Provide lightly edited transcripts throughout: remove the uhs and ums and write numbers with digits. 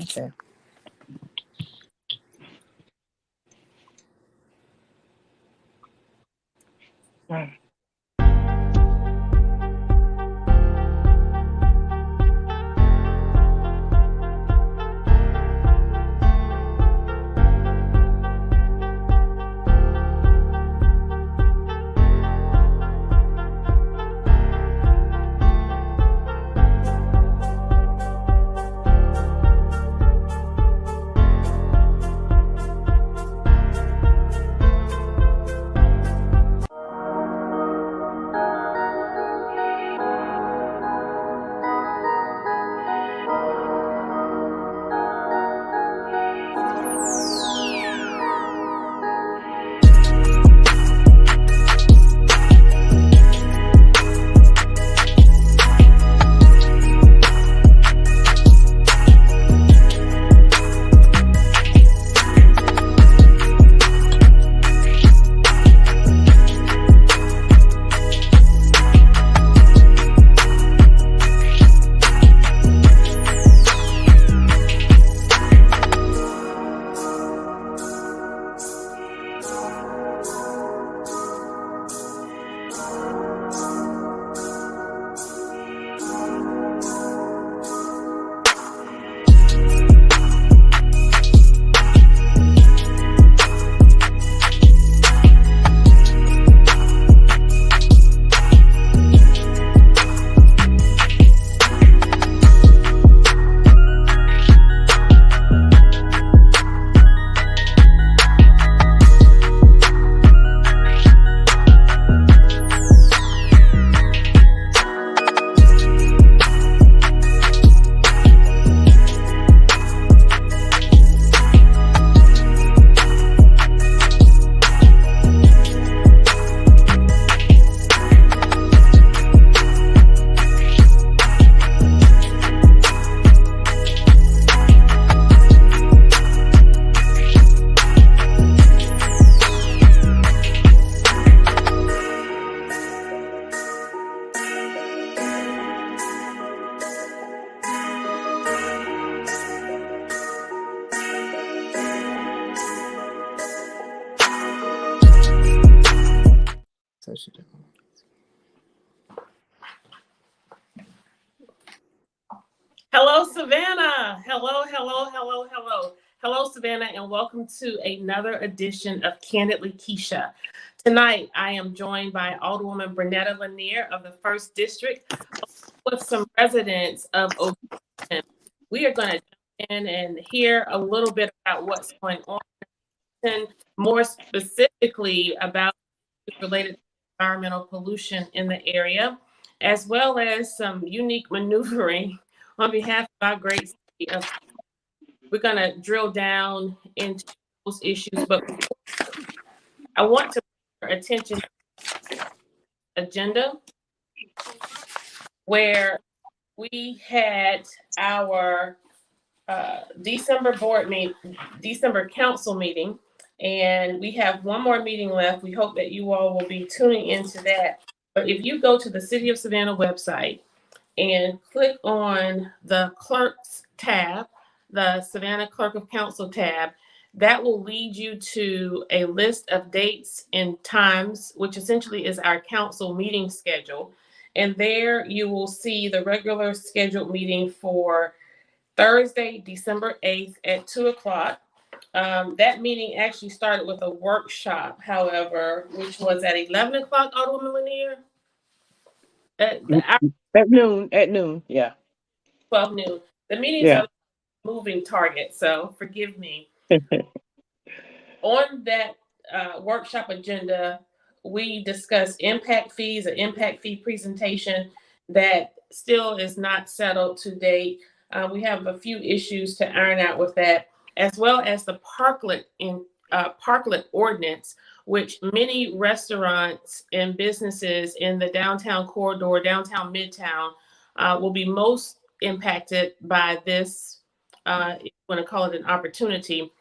Okay. So she didn't. Hello, Savannah. Hello, Savannah, and welcome to another edition of Candily Kesha. Tonight, I am joined by Alderwoman Bernetta Lanier of the 1st District with some residents of Ogeecheeton. We are going to jump in and hear a little bit about what's going on, and more specifically about related to environmental pollution in the area, as well as some unique maneuvering on behalf of our great city of. We're going to drill down into those issues, but I want to bring your attention to the agenda where we had our December council meeting, and we have one more meeting left. We hope that you all will be tuning into that. But if you go to the City of Savannah website and click on the clerks tab, the Savannah Clerk of Council tab, that will lead you to a list of dates and times, which essentially is our council meeting schedule. And there you will see the regular scheduled meeting for Thursday, December 8th at 2:00. That meeting actually started with a workshop, however, which was at 11:00, Alderwoman Lanier? At noon, yeah. 12 noon. The meetings are moving target, so forgive me. On that workshop agenda, we discussed impact fees, an impact fee presentation that still is not settled to date. We have a few issues to iron out with that, as well as the parklet ordinance, which many restaurants and businesses in the downtown corridor, downtown Midtown, will be most impacted by this, if you want to call it an opportunity.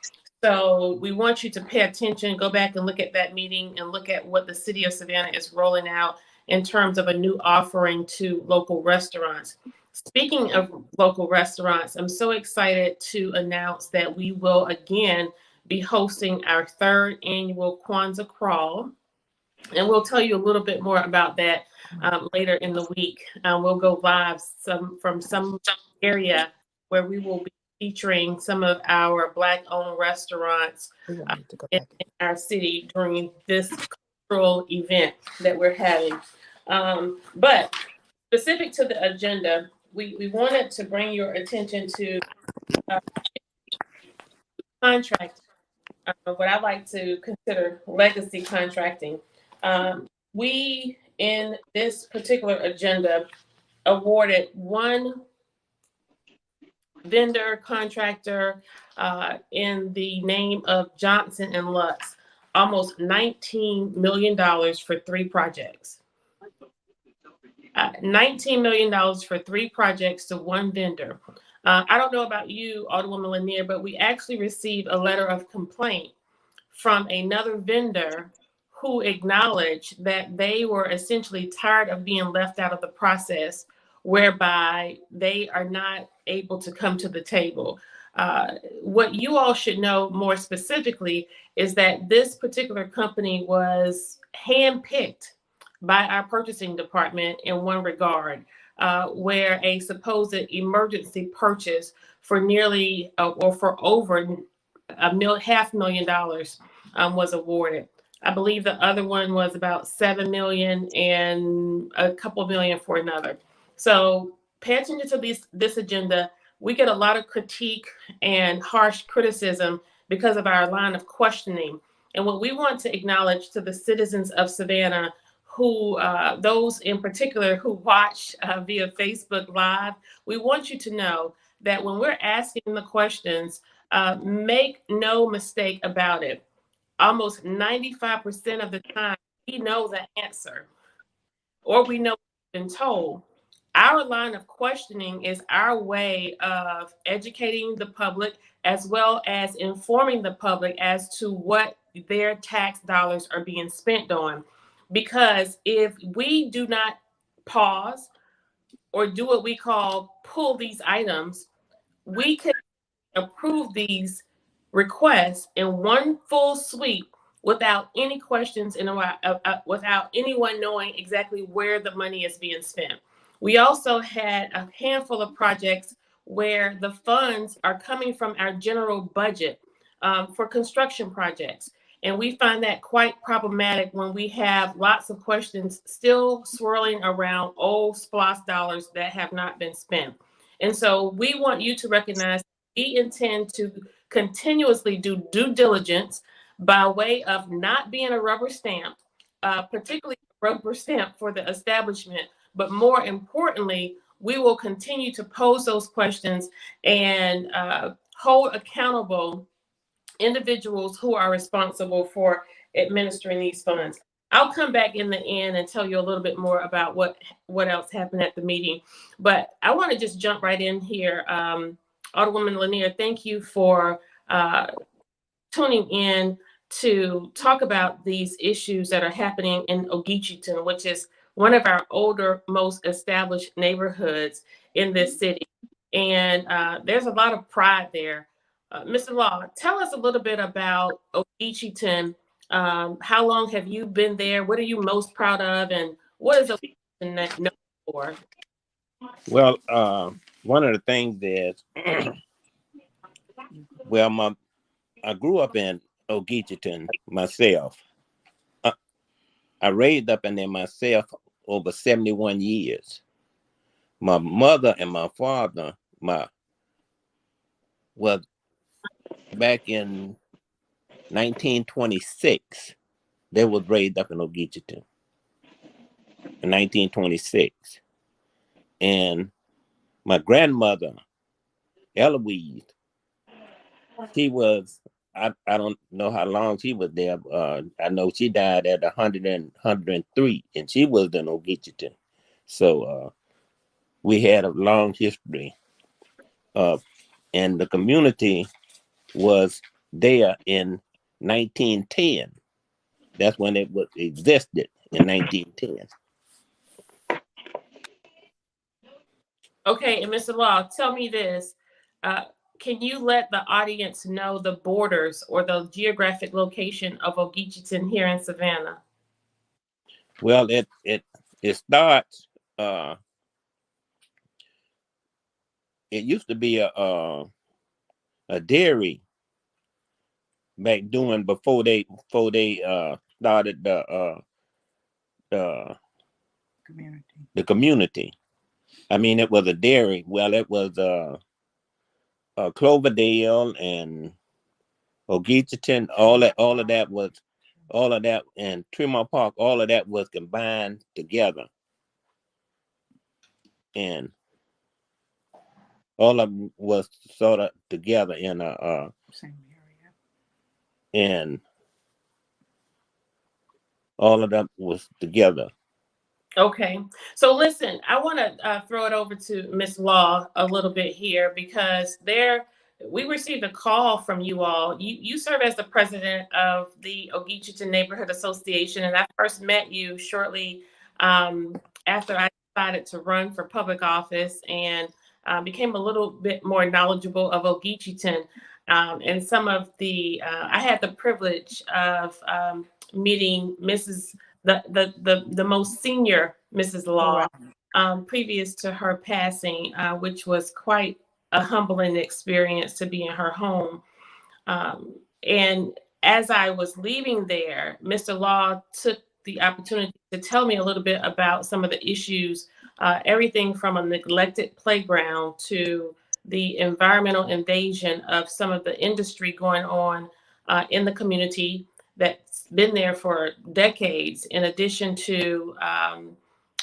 So we want you to pay attention, go back and look at that meeting and look at what the City of Savannah is rolling out in terms of a new offering to local restaurants. Speaking of local restaurants, I'm so excited to announce that we will again be hosting our third annual Kwanzaa Crawl. And we'll tell you a little bit more about that later in the week. We'll go live from some area where we will be featuring some of our Black-owned restaurants in our city during this cultural event that we're having. But specific to the agenda, we wanted to bring your attention to contract, what I like to consider legacy contracting. We, in this particular agenda, awarded one vendor contractor in the name of Johnson and Lutz almost $19 million for three projects. $19 million for three projects to one vendor. I don't know about you, Alderwoman Lanier, but we actually received a letter of complaint from another vendor who acknowledged that they were essentially tired of being left out of the process, whereby they are not able to come to the table. What you all should know more specifically is that this particular company was handpicked by our purchasing department in one regard, where a supposed emergency purchase for nearly or for over $500,000 was awarded. I believe the other one was about 7 million and a couple million for another. So pay attention to this agenda. We get a lot of critique and harsh criticism because of our line of questioning. And what we want to acknowledge to the citizens of Savannah, who those in particular who watch via Facebook Live, we want you to know that when we're asking the questions, make no mistake about it. Almost 95% of the time, we know the answer or we know we've been told. Our line of questioning is our way of educating the public as well as informing the public as to what their tax dollars are being spent on. Because if we do not pause or do what we call pull these items, we can approve these requests in one full sweep without any questions and without anyone knowing exactly where the money is being spent. We also had a handful of projects where the funds are coming from our general budget for construction projects. And we find that quite problematic when we have lots of questions still swirling around old SPLOST dollars that have not been spent. And so we want you to recognize we intend to continuously do due diligence by way of not being a rubber stamp, particularly a rubber stamp for the establishment, but more importantly, we will continue to pose those questions and hold accountable individuals who are responsible for administering these funds. I'll come back in the end and tell you a little bit more about what else happened at the meeting. But I want to just jump right in here. Alderwoman Lanier, thank you for tuning in to talk about these issues that are happening in Ogeecheeton, which is one of our older, most established neighborhoods in this city. And there's a lot of pride there. Mr. Law, tell us a little bit about Ogeecheeton. How long have you been there? What are you most proud of? And what is Ogeecheeton known for? Well, one of the things is, well, I grew up in Ogeecheeton myself. I raised up in there myself over 71 years. My mother and my father, was back in 1926. They was raised up in Ogeecheeton in 1926. And my grandmother, Eloise, she was, I don't know how long she was there. I know she died at 103, and she was in Ogeecheeton. So we had a long history. And the community was there in 1910. That's when it existed, in 1910. Okay, and Mr. Law, tell me this. Can you let the audience know the borders or the geographic location of Ogeecheeton here in Savannah? Well, it starts. It used to be a dairy back doing before they started the community. I mean, it was a dairy. Well, it was Cloverdale and Ogeecheeton. All of that, and Tremont Park. All of that was combined together, and all of them was sort of together in a Same area. and all of them was together. Okay, so listen, I want to throw it over to Miss Law a little bit here because we received a call from you all. You serve as the president of the Ogeecheeton Neighborhood Association, and I first met you shortly after I decided to run for public office and became a little bit more knowledgeable of Ogeecheeton and some of the. I had the privilege of meeting the most senior Mrs. Law previous to her passing, which was quite a humbling experience to be in her home. And as I was leaving there, Mr. Law took the opportunity to tell me a little bit about some of the issues, everything from a neglected playground to the environmental invasion of some of the industry going on in the community that's been there for decades, in addition to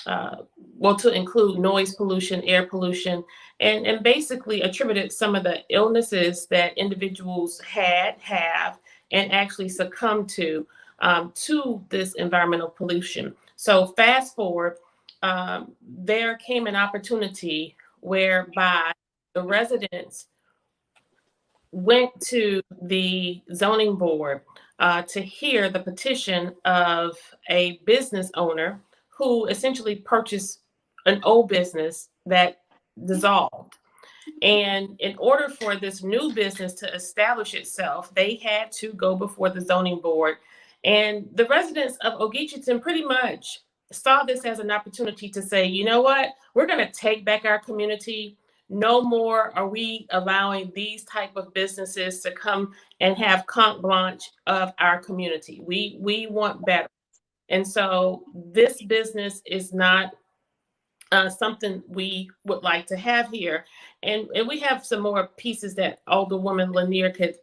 to include noise pollution, air pollution, and basically attributed some of the illnesses that individuals have, and actually succumbed to this environmental pollution. So fast forward, there came an opportunity whereby the residents went to the zoning board to hear the petition of a business owner who essentially purchased an old business that dissolved. And in order for this new business to establish itself, they had to go before the zoning board. And the residents of Ogeecheeton pretty much saw this as an opportunity to say, you know what, we're going to take back our community. No more are we allowing these type of businesses to come and have carte blanche of our community. We want better. And so this business is not something we would like to have here. And we have some more pieces that Alderwoman Lanier could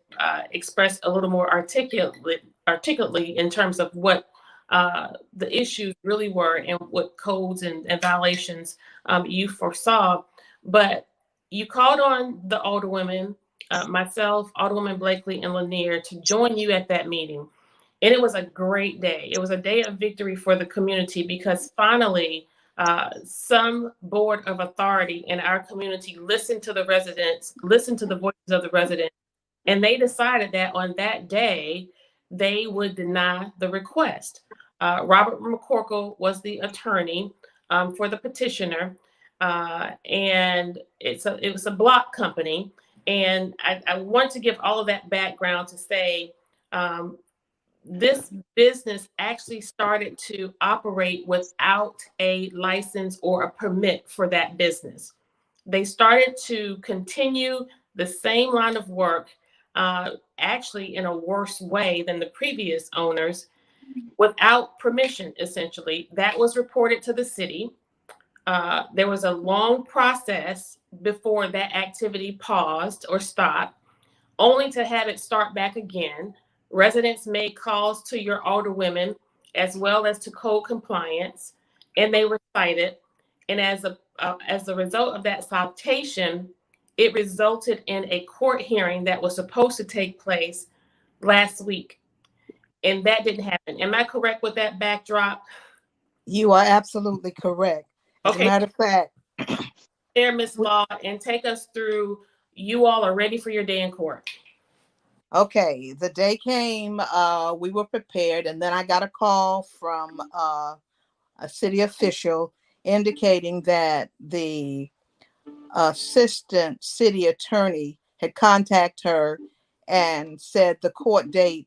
express a little more articulately in terms of what the issues really were and what codes and violations you foresaw. But you called on the Alderwomen, myself, Alderwoman Blakely, and Lanier to join you at that meeting. And it was a great day. It was a day of victory for the community because finally, some board of authority in our community listened to the residents, listened to the voices of the residents, and they decided that on that day, they would deny the request. Robert McCorkle was the attorney for the petitioner, and it was a block company. And I want to give all of that background to say this business actually started to operate without a license or a permit for that business. They started to continue the same line of work, actually in a worse way than the previous owners, without permission, essentially. That was reported to the city. There was a long process before that activity paused or stopped, only to have it start back again. Residents made calls to your alderwomen as well as to code compliance, and they were cited. And as a result of that citation, it resulted in a court hearing that was supposed to take place last week, and that didn't happen. Am I correct with that backdrop? You are absolutely correct. As Okay. a matter of fact, There, Ms. Law, and take us through. You all are ready for your day in court. okay, the day came, we were prepared, and then I got a call from a city official indicating that the assistant city attorney had contacted her and said the court date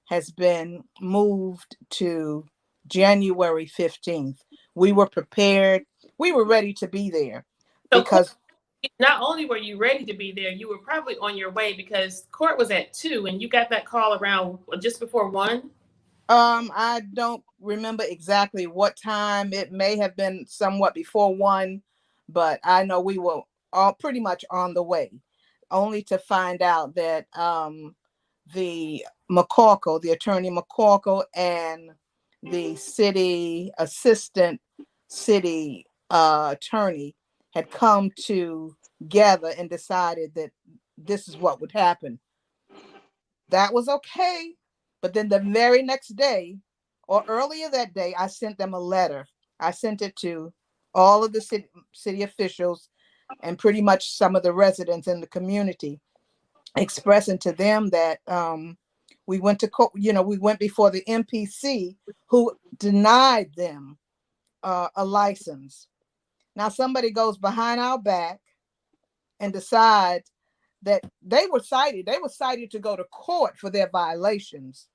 has been moved to January 15th. We were prepared. We were ready to be there So because not only were you ready to be there, you were probably on your way because court was at 2 and you got that call around just before 1. I don't remember exactly what time. It may have been somewhat before 1, but I know we were all pretty much on the way, only to find out that the McCorkle, the attorney McCorkle, and the city assistant city attorney had come together and decided that this is what would happen. That was okay. But then the very next day, or earlier that day, I sent them a letter. I sent it to all of the city officials and pretty much some of the residents in the community, expressing to them that we went to court, we went before the MPC, who denied them a license. Now somebody goes behind our back and decides that they were cited to go to court for their violations.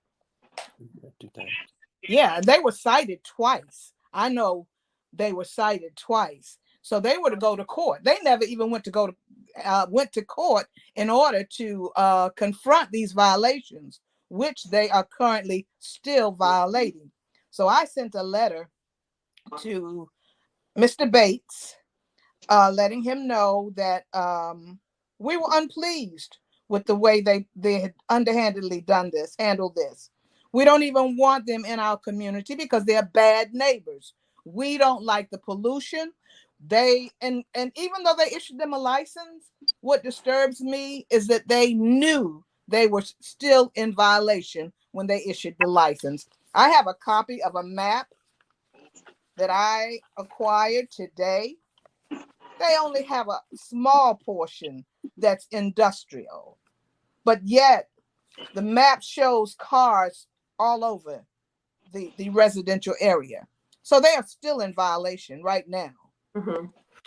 Yeah, they were cited twice. I know they were cited twice. So they were to go to court. They never even went to court in order to confront these violations, which they are currently still violating. So I sent a letter to Mr. Bates, letting him know that we were unpleased with the way they had underhandedly handled this. We don't even want them in our community because they're bad neighbors. We don't like the pollution. And even though they issued them a license, what disturbs me is that they knew they were still in violation when they issued the license. I have a copy of a map that I acquired today. They only have a small portion that's industrial, but yet the map shows cars all over the residential area. So they are still in violation right now. Mm-hmm.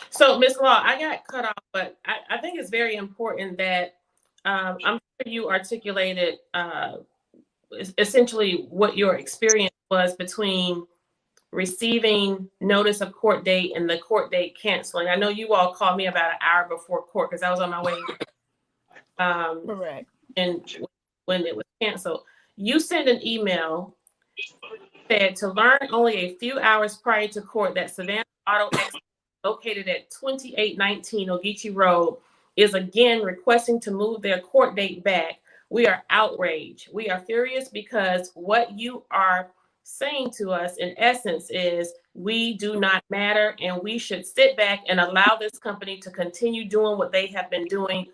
So, Ms. Law, I got cut off, but I think it's very important that I'm sure you articulated essentially what your experience was between receiving notice of court date and the court date canceling. I know you all called me about an hour before court because I was on my way. Correct. And when it was canceled, you sent an email said to learn only a few hours prior to court that Savannah Auto X, located at 2819 Ogeechee Road, is again requesting to move their court date back. We are outraged. We are furious because what you are saying to us in essence is we do not matter and we should sit back and allow this company to continue doing what they have been doing,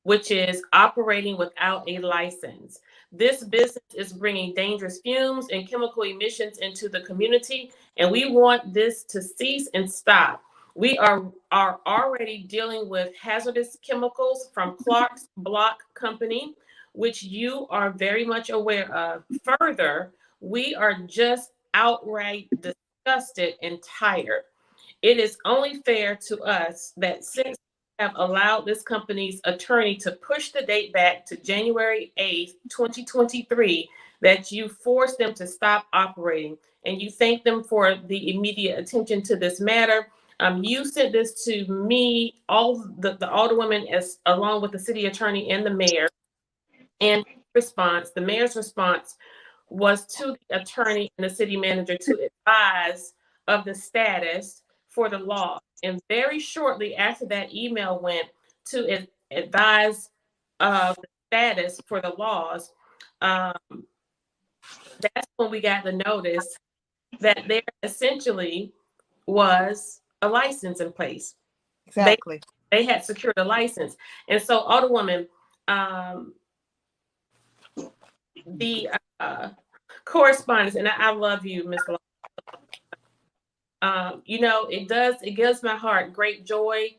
which is operating without a license. This business is bringing dangerous fumes and chemical emissions into the community, and we want this to cease and stop. We are already dealing with hazardous chemicals from Clark's Block Company, which you are very much aware of. Further, we are just outright disgusted and tired. It is only fair to us that since we have allowed this company's attorney to push the date back to January 8th, 2023, that you force them to stop operating. And you thank them for the immediate attention to this matter. You sent this to me, all the alderwomen, as along with the city attorney and the mayor. And the mayor's response was to the attorney and the city manager to advise of the status for the law. And very shortly after that email went to advise of the status for the laws, that's when we got the notice that there essentially was a license in place. Exactly. They had secured a license. And so, Alderwoman, the correspondence, and I love you, Ms. Law. It gives my heart great joy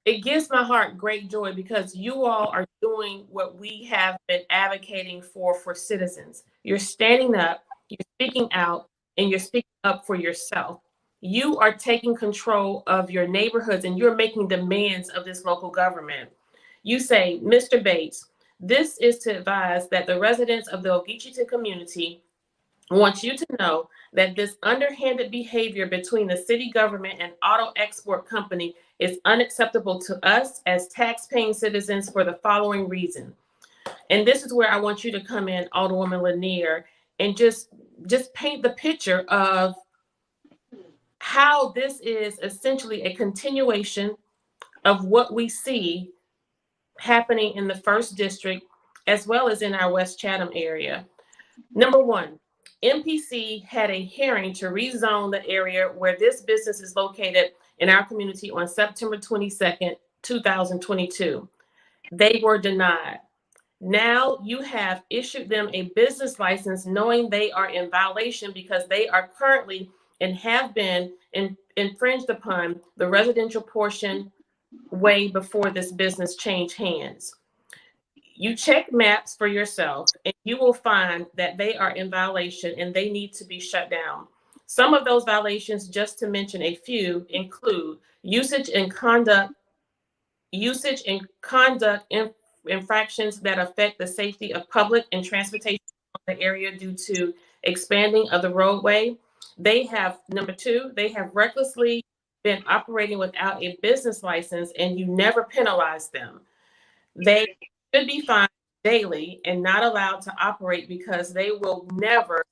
it gives my heart great joy because you all are doing what we have been advocating for citizens. You're standing up, you're speaking out, and you're speaking up for yourself. you are taking control of your neighborhoods and you're making demands of this local government. You say, Mr. Bates, this is to advise that the residents of the Ogeecheeton community want you to know that this underhanded behavior between the city government and auto export company is unacceptable to us as tax-paying citizens for the following reason. And this is where I want you to come in, Alderwoman Lanier, and just paint the picture of how this is essentially a continuation of what we see happening in the first district as well as in our West Chatham area. Number one, MPC had a hearing to rezone the area where this business is located in our community on September 22nd, 2022. They were denied. Now you have issued them a business license knowing they are in violation because they are currently and have been infringed upon the residential portion way before this business changed hands. You check maps for yourself and you will find that they are in violation and they need to be shut down. Some of those violations, just to mention a few, include usage and conduct infractions that affect the safety of public and transportation in the area due to expanding of the roadway. They have, number two, they have recklessly been operating without a business license and you never penalize them. They should be fined daily and not allowed to operate because they will never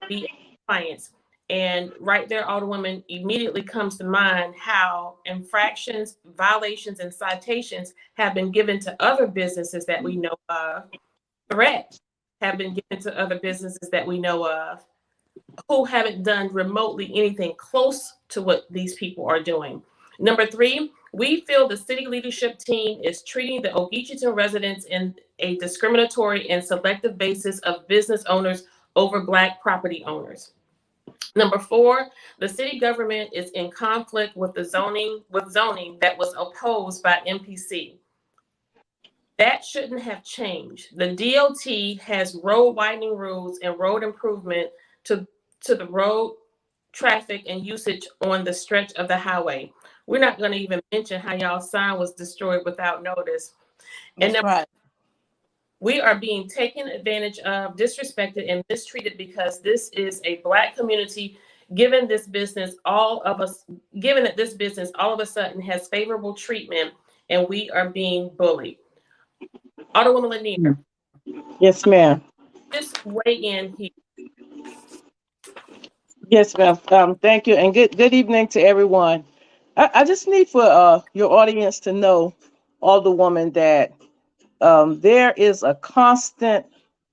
be clients. And right there, Alderwoman, immediately comes to mind how infractions, violations, and citations have been given to other businesses that we know of. Threats have been given to other businesses that we know of who haven't done remotely anything close to what these people are doing. Number three, we feel the city leadership team is treating the Ogeecheeton residents in a discriminatory and selective basis of business owners over Black property owners. Number four, the city government is in conflict with the zoning that was opposed by MPC. That shouldn't have changed. The DOT has road widening rules and road improvement to the road traffic and usage on the stretch of the highway. We're not going to even mention how y'all's sign was destroyed without notice. And That's right. we are being taken advantage of, disrespected, and mistreated because this is a Black community. Given that this business all of a sudden has favorable treatment, and we are being bullied. Alderwoman Lanier. Yes, ma'am. Just weigh in here. Yes, ma'am. Thank you, and good evening to everyone. I just need for your audience to know, Alderwoman, that there is a constant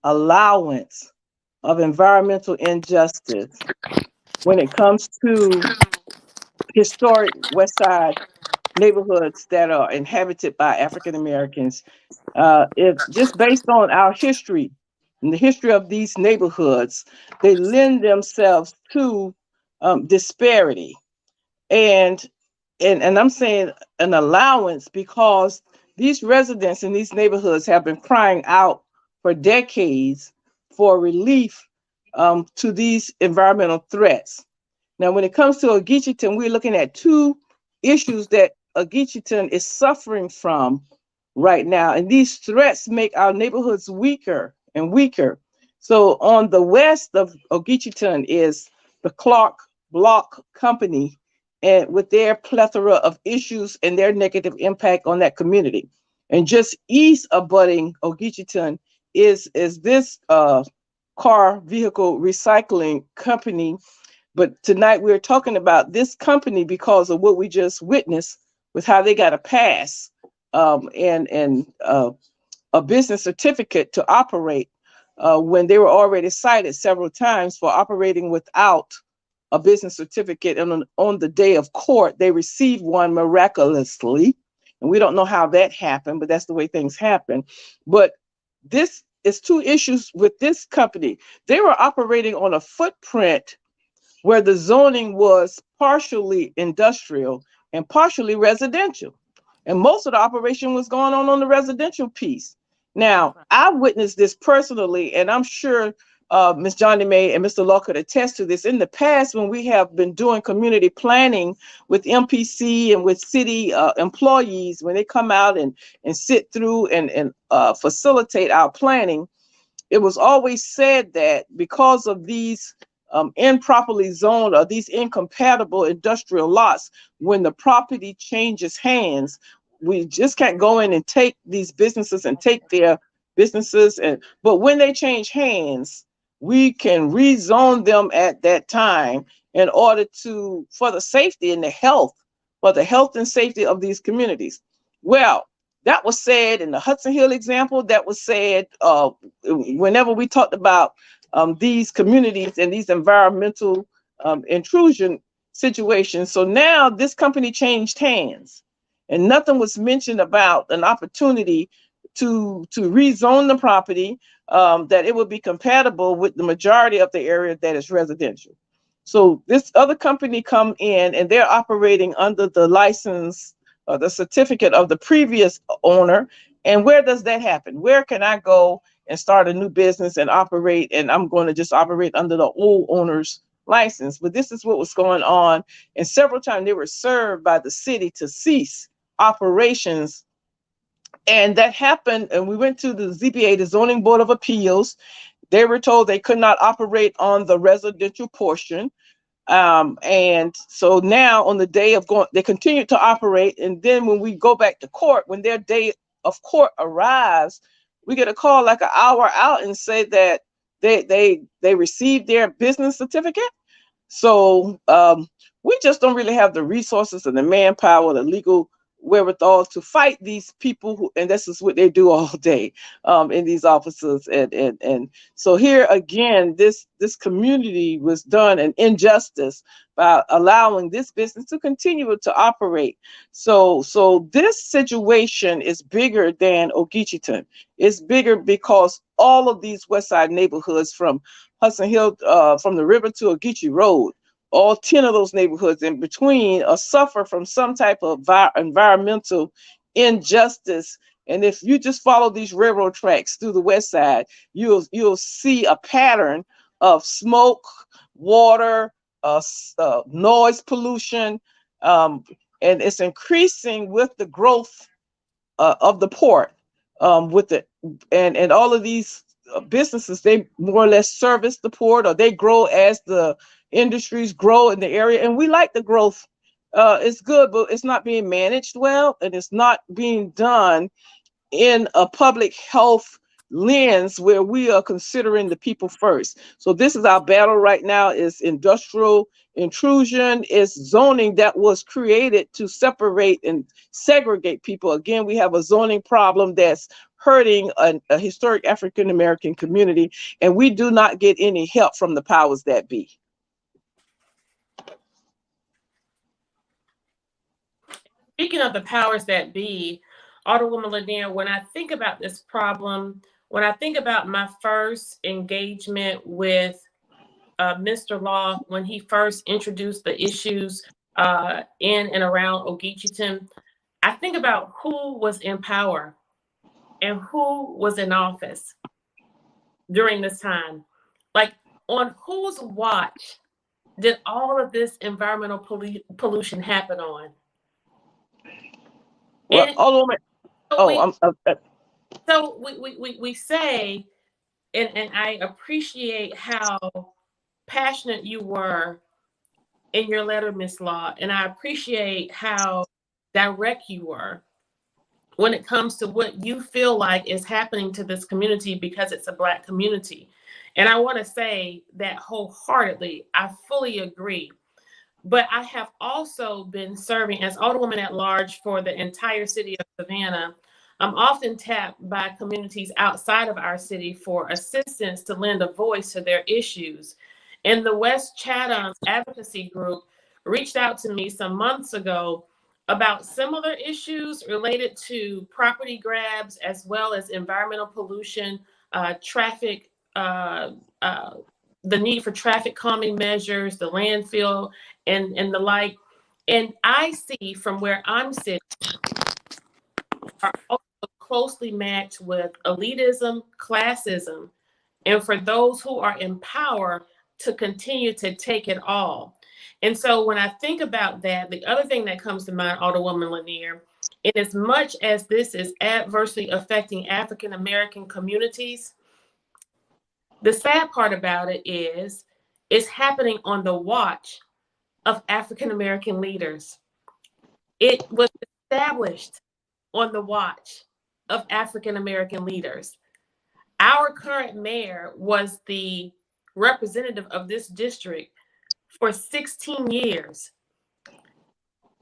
allowance of environmental injustice when it comes to historic West Side neighborhoods that are inhabited by African Americans. If just based on our history and the history of these neighborhoods, they lend themselves to disparity. And I'm saying an allowance because these residents in these neighborhoods have been crying out for decades for relief to these environmental threats. Now, when it comes to Ogeecheeton, we're looking at two issues that Ogeecheeton is suffering from right now, and these threats make our neighborhoods weaker and weaker. So on the west of Ogeecheeton is the Clark Block Company, and with their plethora of issues and their negative impact on that community. And just east of abutting Ogeecheeton is this car vehicle recycling company. But tonight we're talking about this company because of what we just witnessed with how they got a pass and a business certificate to operate when they were already cited several times for operating without a business certificate. And on the day of court, they received one miraculously. And we don't know how that happened, but that's the way things happen. But this is two issues with this company. They were operating on a footprint where the zoning was partially industrial and partially residential. And most of the operation was going on the residential piece. Now, I witnessed this personally, and I'm sure Ms. Johnny May and Mr. Law could attest to this. In the past, when we have been doing community planning with MPC and with city employees, when they come out and sit through and facilitate our planning, it was always said that because of these improperly zoned or these incompatible industrial lots, when the property changes hands, we just can't go in and take these businesses and take their businesses. But when they change hands, we can rezone them at that time in order for the safety and the health, for the health and safety of these communities. Well, that was said in the Hudson Hill example. That was said whenever we talked about these communities and these environmental intrusion situations. So now this company changed hands, and nothing was mentioned about an opportunity to rezone the property, that it would be compatible with the majority of the area that is residential. So this other company come in and they're operating under the license, the certificate of the previous owner. And where does that happen? Where can I go and start a new business and operate? And I'm going to just operate under the old owner's license. But this is what was going on. And several times they were served by the city to cease operations. And that happened. And we went to the ZBA, the Zoning Board of Appeals. They were told they could not operate on the residential portion. And so now on the day of going, they continued to operate. And then when we go back to court, when their day of court arrives, we get a call like an hour out and say that they received their business certificate. So we just don't really have the resources and the manpower, the legal wherewithal to fight these people who, and this is what they do all day in these offices. And so here again, this community was done an injustice by allowing this business to continue to operate. So this situation is bigger than Ogeecheeton. It's bigger because all of these West Side neighborhoods from Hudson Hill, from the river to Ogeechee Road, all 10 of those neighborhoods in between suffer from some type of environmental injustice. And if you just follow these railroad tracks through the West Side, you'll see a pattern of smoke, water, noise pollution, and it's increasing with the growth of the port, with the and all of these businesses. They more or less service the port, or they grow as the industries grow in the area. And we like the growth. It's good, but it's not being managed well, and it's not being done in a public health lens where we are considering the people first. So this is our battle right now: is industrial intrusion, is zoning that was created to separate and segregate people. Again, we have a zoning problem that's hurting a historic African American community, and we do not get any help from the powers that be. Speaking of the powers that be, Alderwoman Lanier, when I think about this problem, when I think about my first engagement with Mr. Law, when he first introduced the issues in and around Ogeecheeton, I think about who was in power and who was in office during this time. Like, on whose watch did all of this environmental pollution happen on? Well, So we say, and I appreciate how passionate you were in your letter, Ms. Law, and I appreciate how direct you were when it comes to what you feel like is happening to this community, because it's a Black community. And I want to say that wholeheartedly, I fully agree. But I have also been serving as Alderwoman at Large for the entire city of Savannah. I'm often tapped by communities outside of our city for assistance to lend a voice to their issues. And the West Chatham Advocacy Group reached out to me some months ago about similar issues related to property grabs, as well as environmental pollution, traffic, the need for traffic calming measures, the landfill, and the like. And I see from where I'm sitting are also closely matched with elitism, classism, and for those who are in power to continue to take it all. And so when I think about that, the other thing that comes to mind, Alderwoman Lanier, in as much as this is adversely affecting African American communities, the sad part about it is it's happening on the watch of African American leaders. It was established on the watch of African American leaders. Our current mayor was the representative of this district for 16 years.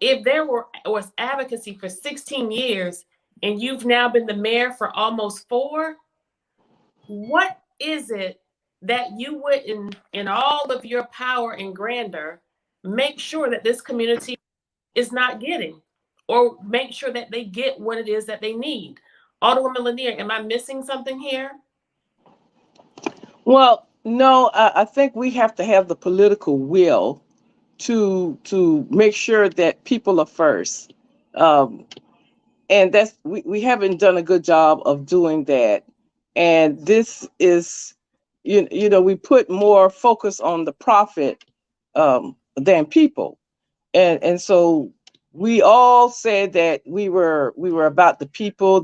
If there was advocacy for 16 years and you've now been the mayor for almost 4, what is it that you would, in all of your power and grandeur, make sure that this community is not getting, or make sure that they get what it is that they need? Alderwoman Lanier, am I missing something here? Well, no, I think we have to have the political will to make sure that people are first. Um, and we haven't done a good job of doing that. And this is, we put more focus on the profit than people. And so we all said that we were about the people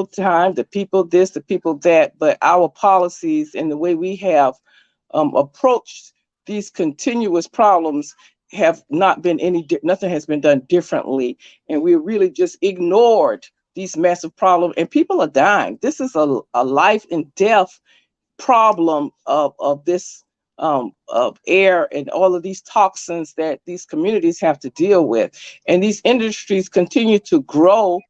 time, the people this, the people that, but our policies and the way we have approached these continuous problems have not been nothing has been done differently, and we really just ignored these massive problems, and people are dying. This is a life and death problem of this of air and all of these toxins that these communities have to deal with. And these industries continue to grow,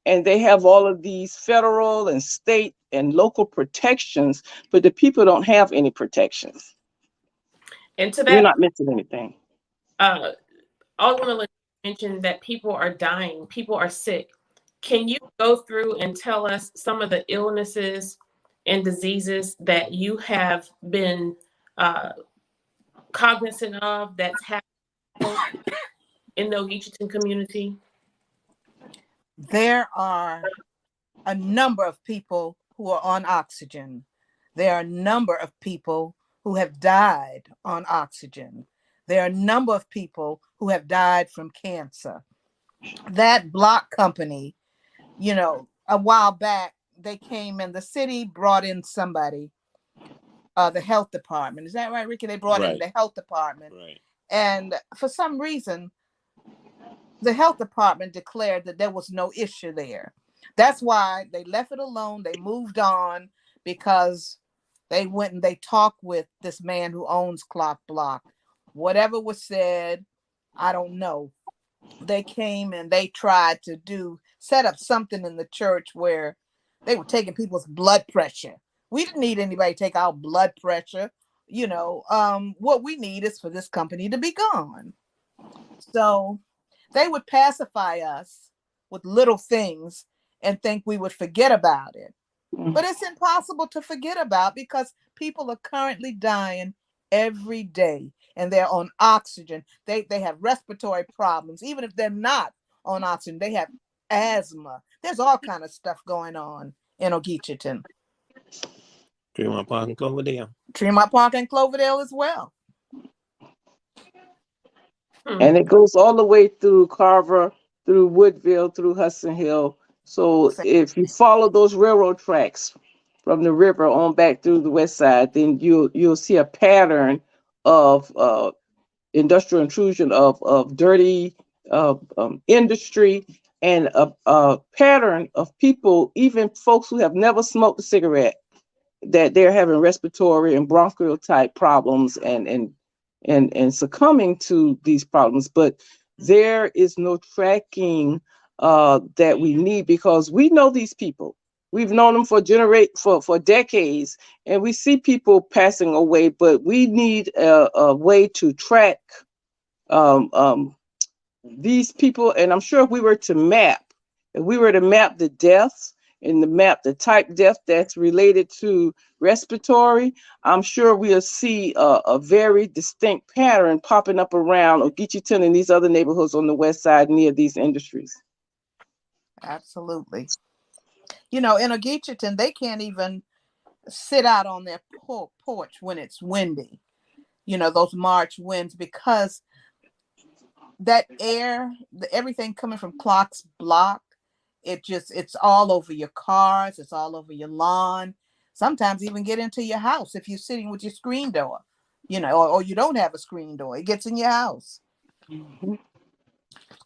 and they have all of these federal and state and local protections, but the people don't have any protections. And to We're that, not missing anything. Alderwoman mentioned that people are dying, people are sick. Can you go through and tell us some of the illnesses and diseases that you have been cognizant of that's happening in the Ogeecheeton community? There are a number of people who are on oxygen. There are a number of people who have died on oxygen. There are a number of people who have died from cancer. That block company, a while back, they came in, the city brought in somebody, the health department. Is that right, Ricky? They brought in the health department. Right. And for some reason, the health department declared that there was no issue there. That's why they left it alone. They moved on because they went and they talked with this man who owns Clock Block. Whatever was said, I don't know. They came and they tried to set up something in the church where they were taking people's blood pressure. We didn't need anybody to take our blood pressure. What we need is for this company to be gone. So they would pacify us with little things and think we would forget about it. But it's impossible to forget about, because people are currently dying every day, and they're on oxygen. They have respiratory problems. Even if they're not on oxygen, they have asthma. There's all kind of stuff going on in Ogeecheeton. Tremont Park and Cloverdale. Tremont Park and Cloverdale as well. And it goes all the way through Carver, through Woodville, through Hudson Hill. So if you follow those railroad tracks from the river on back through the west side, then you'll see a pattern of industrial intrusion, of dirty industry, and a pattern of people, even folks who have never smoked a cigarette, that they're having respiratory and bronchial type problems and succumbing to these problems. But there is no tracking that we need, because we know these people. We've known them for decades, and we see people passing away. But we need a way to track these people. And I'm sure if we were to map the deaths and the map the type death that's related to respiratory, I'm sure we'll see a very distinct pattern popping up around Ogeecheeton and these other neighborhoods on the west side near these industries. Absolutely. In Ogeecheeton, they can't even sit out on their porch when it's windy, those March winds, because that air, everything coming from Clock's Block, it's all over your cars, it's all over your lawn, sometimes even get into your house if you're sitting with your screen door, or you don't have a screen door, it gets in your house. Mhm.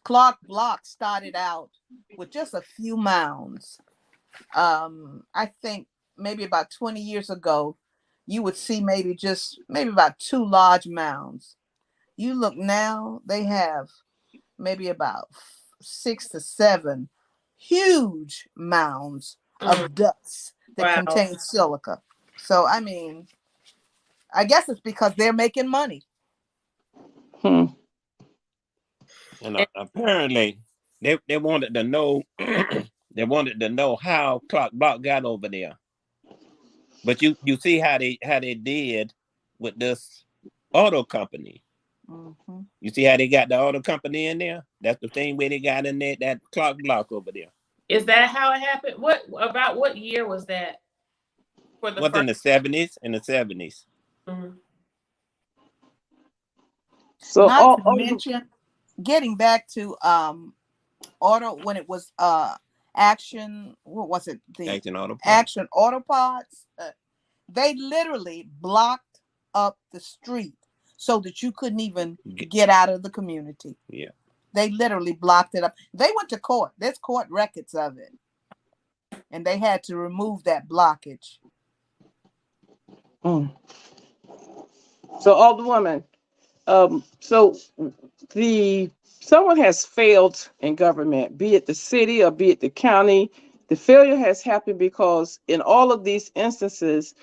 Clock Block started out with just a few mounds. I think maybe about 20 years ago, you would see maybe about 2 large mounds. You look now, they have maybe about 6 to 7 huge mounds Mm, of dust that wow. contain silica. So, I mean, I guess it's because they're making money. Hmm. And apparently, they wanted to know they wanted to know how Clock Block got over there. But you see how they did with this auto company. Mm-hmm. You see how they got the auto company in there? That's the same way they got in there, that Clock Block over there. Is that how it happened? What year was that for the Was first? in the 70s? In the 70s. Mhm. So Not to all mention, getting back to auto, when it was action, what was it, the Action Auto Parts. action auto parts, they literally blocked up the street so that you couldn't even get out of the community. Yeah. They literally blocked it up. They went to court. There's court records of it, and they had to remove that blockage. mm. So all the women. So the someone has failed in government, be it the city or be it the county. The failure has happened because in all of these instances,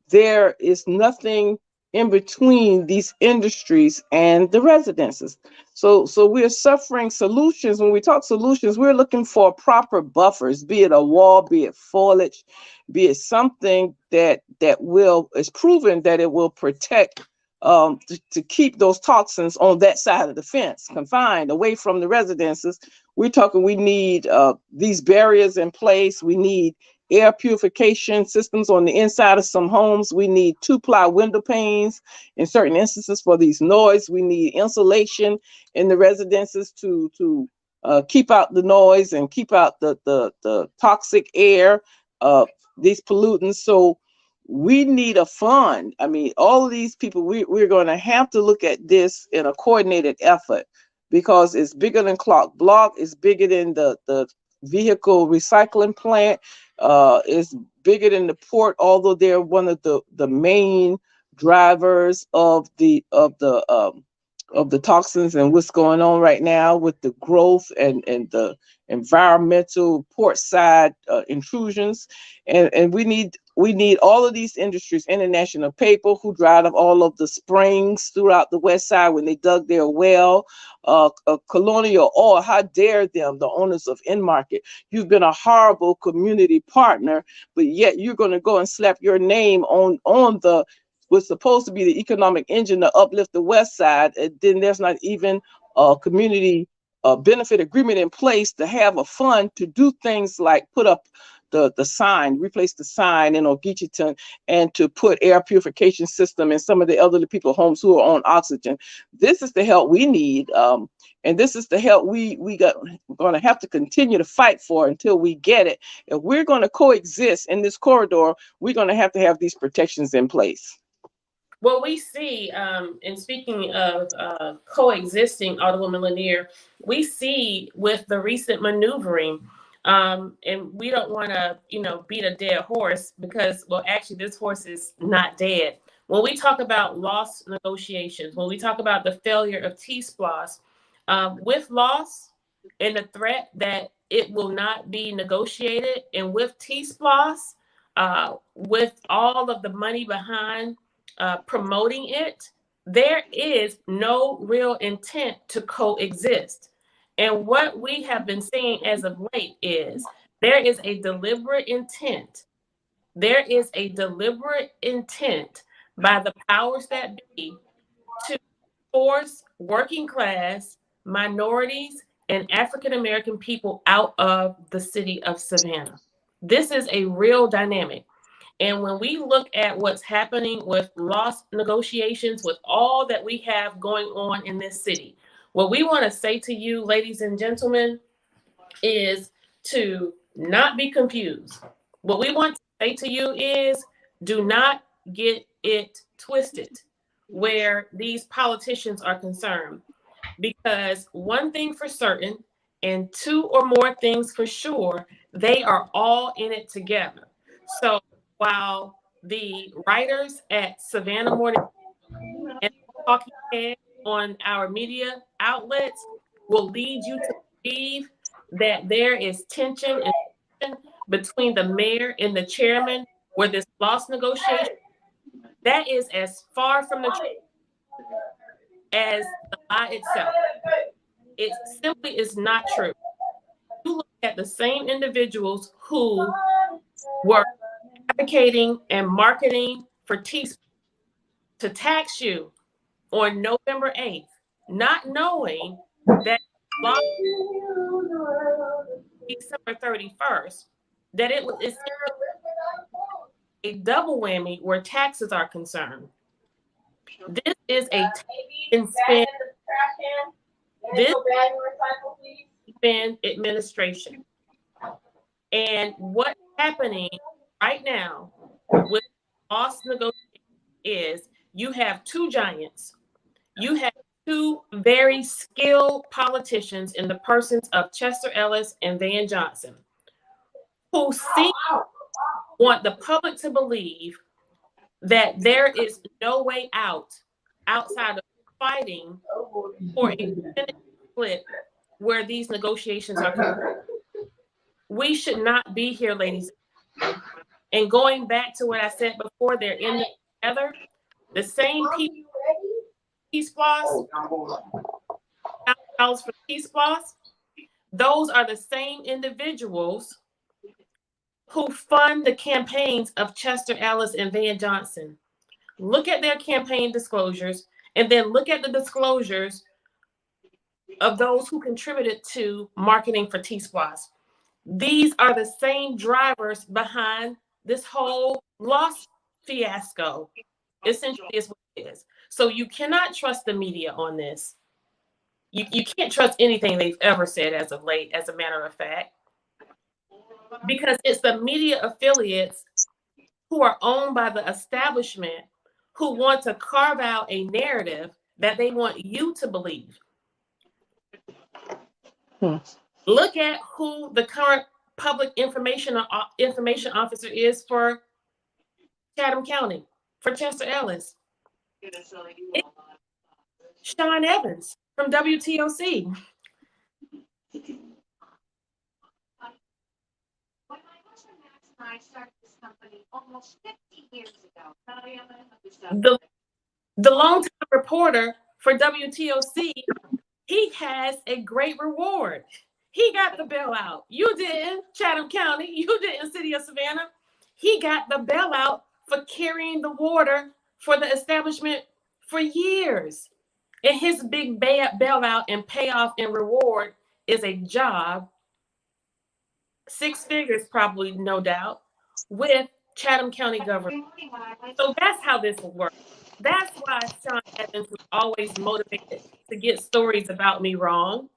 there is nothing in between these industries and the residences. So we're suffering solutions. When we talk solutions, we're looking for proper buffers, be it a wall, be it foliage, be it something that will is proven that it will protect to keep those toxins on that side of the fence confined away from the residences. We're talking we need these barriers in place. We need air purification systems on the inside of some homes. We need 2-ply window panes in certain instances for these noise. We need insulation in the residences to keep out the noise and keep out the toxic air, these pollutants. So we need a fund. I mean, all of these people, we're going to have to look at this in a coordinated effort because it's bigger than Clock Block, it's bigger than the vehicle recycling plant, it's bigger than the port, although they're one of the main drivers of the toxins and what's going on right now with the growth and the environmental port side intrusions. And we need all of these industries, International Paper, who dried up all of the springs throughout the west side when they dug their well. Colonial Oil, how dare them, the owners of Inmarket. You've been a horrible community partner, but yet you're going to go and slap your name on the was supposed to be the economic engine to uplift the west side, and then there's not even a community benefit agreement in place to have a fund to do things like put up the sign, replace the sign in Ogeecheeton, and to put air purification system in some of the elderly people homes who are on oxygen. This is the help we need, and this is the help we got going to have to continue to fight for until we get it. If we're going to coexist in this corridor, we're going to have these protections in place. Well, we see, and speaking of coexisting, Alderwoman Lanier, we see with the recent maneuvering, and we don't want to, beat a dead horse because, well, actually, this horse is not dead. When we talk about loss negotiations, when we talk about the failure of T-SPLOS, with loss and the threat that it will not be negotiated, and with T-SPLOS, with all of the money behind promoting it, there is no real intent to coexist. And what we have been seeing as of late is there is a deliberate intent. There is a deliberate intent by the powers that be to force working class, minorities, and African American people out of the city of Savannah. This is a real dynamic. And when we look at what's happening with loss negotiations, with all that we have going on in this city, what we want to say to you, ladies and gentlemen, is to not be confused. What we want to say to you is do not get it twisted where these politicians are concerned. Because one thing for certain, and two or more things for sure, they are all in it together. So while the writers at Savannah Morning and talking heads on our media outlets will lead you to believe that there is tension and tension between the mayor and the chairman where this loss negotiation, that is as far from the truth as the lie itself. It simply is not true. You look at the same individuals who were advocating and marketing for teaspoons to tax you on November 8th, not knowing that law December 31st, that it was a double whammy where taxes are concerned. This is a and spend. This spend administration. And what's happening right now with loss negotiation is you have two giants. You have two very skilled politicians in the persons of Chester Ellis and Van Johnson, who want the public to believe that there is no way out outside of fighting for a Senate split where these negotiations are concerned. We should not be here, ladies. And going back to what I said before, they're in together. The same people, Peace Plus, $1,000 for Peace Plus, those are the same individuals who fund the campaigns of Chester Ellis and Van Johnson. Look at their campaign disclosures, and then look at the disclosures of those who contributed to marketing for T-Splosh. These are the same drivers behind this whole loss fiasco, essentially is what it is. So you cannot trust the media on this. You can't trust anything they've ever said as of late, as a matter of fact, because it's the media affiliates who are owned by the establishment who want to carve out a narrative that they want you to believe. Look at who the current public information officer is for Chatham County, for Chester Ellis. It's Sean Evans from WTOC. When my husband Max and I started this company almost 50 years ago, the longtime reporter for WTOC, he has a great reward. He got the bailout. You didn't, Chatham County. You didn't, City of Savannah. He got the bailout for carrying the water for the establishment for years. And his big bailout and payoff and reward is a job, 6 figures probably, no doubt, with Chatham County government. So that's how this will work. That's why Sean Evans was always motivated to get stories about me wrong,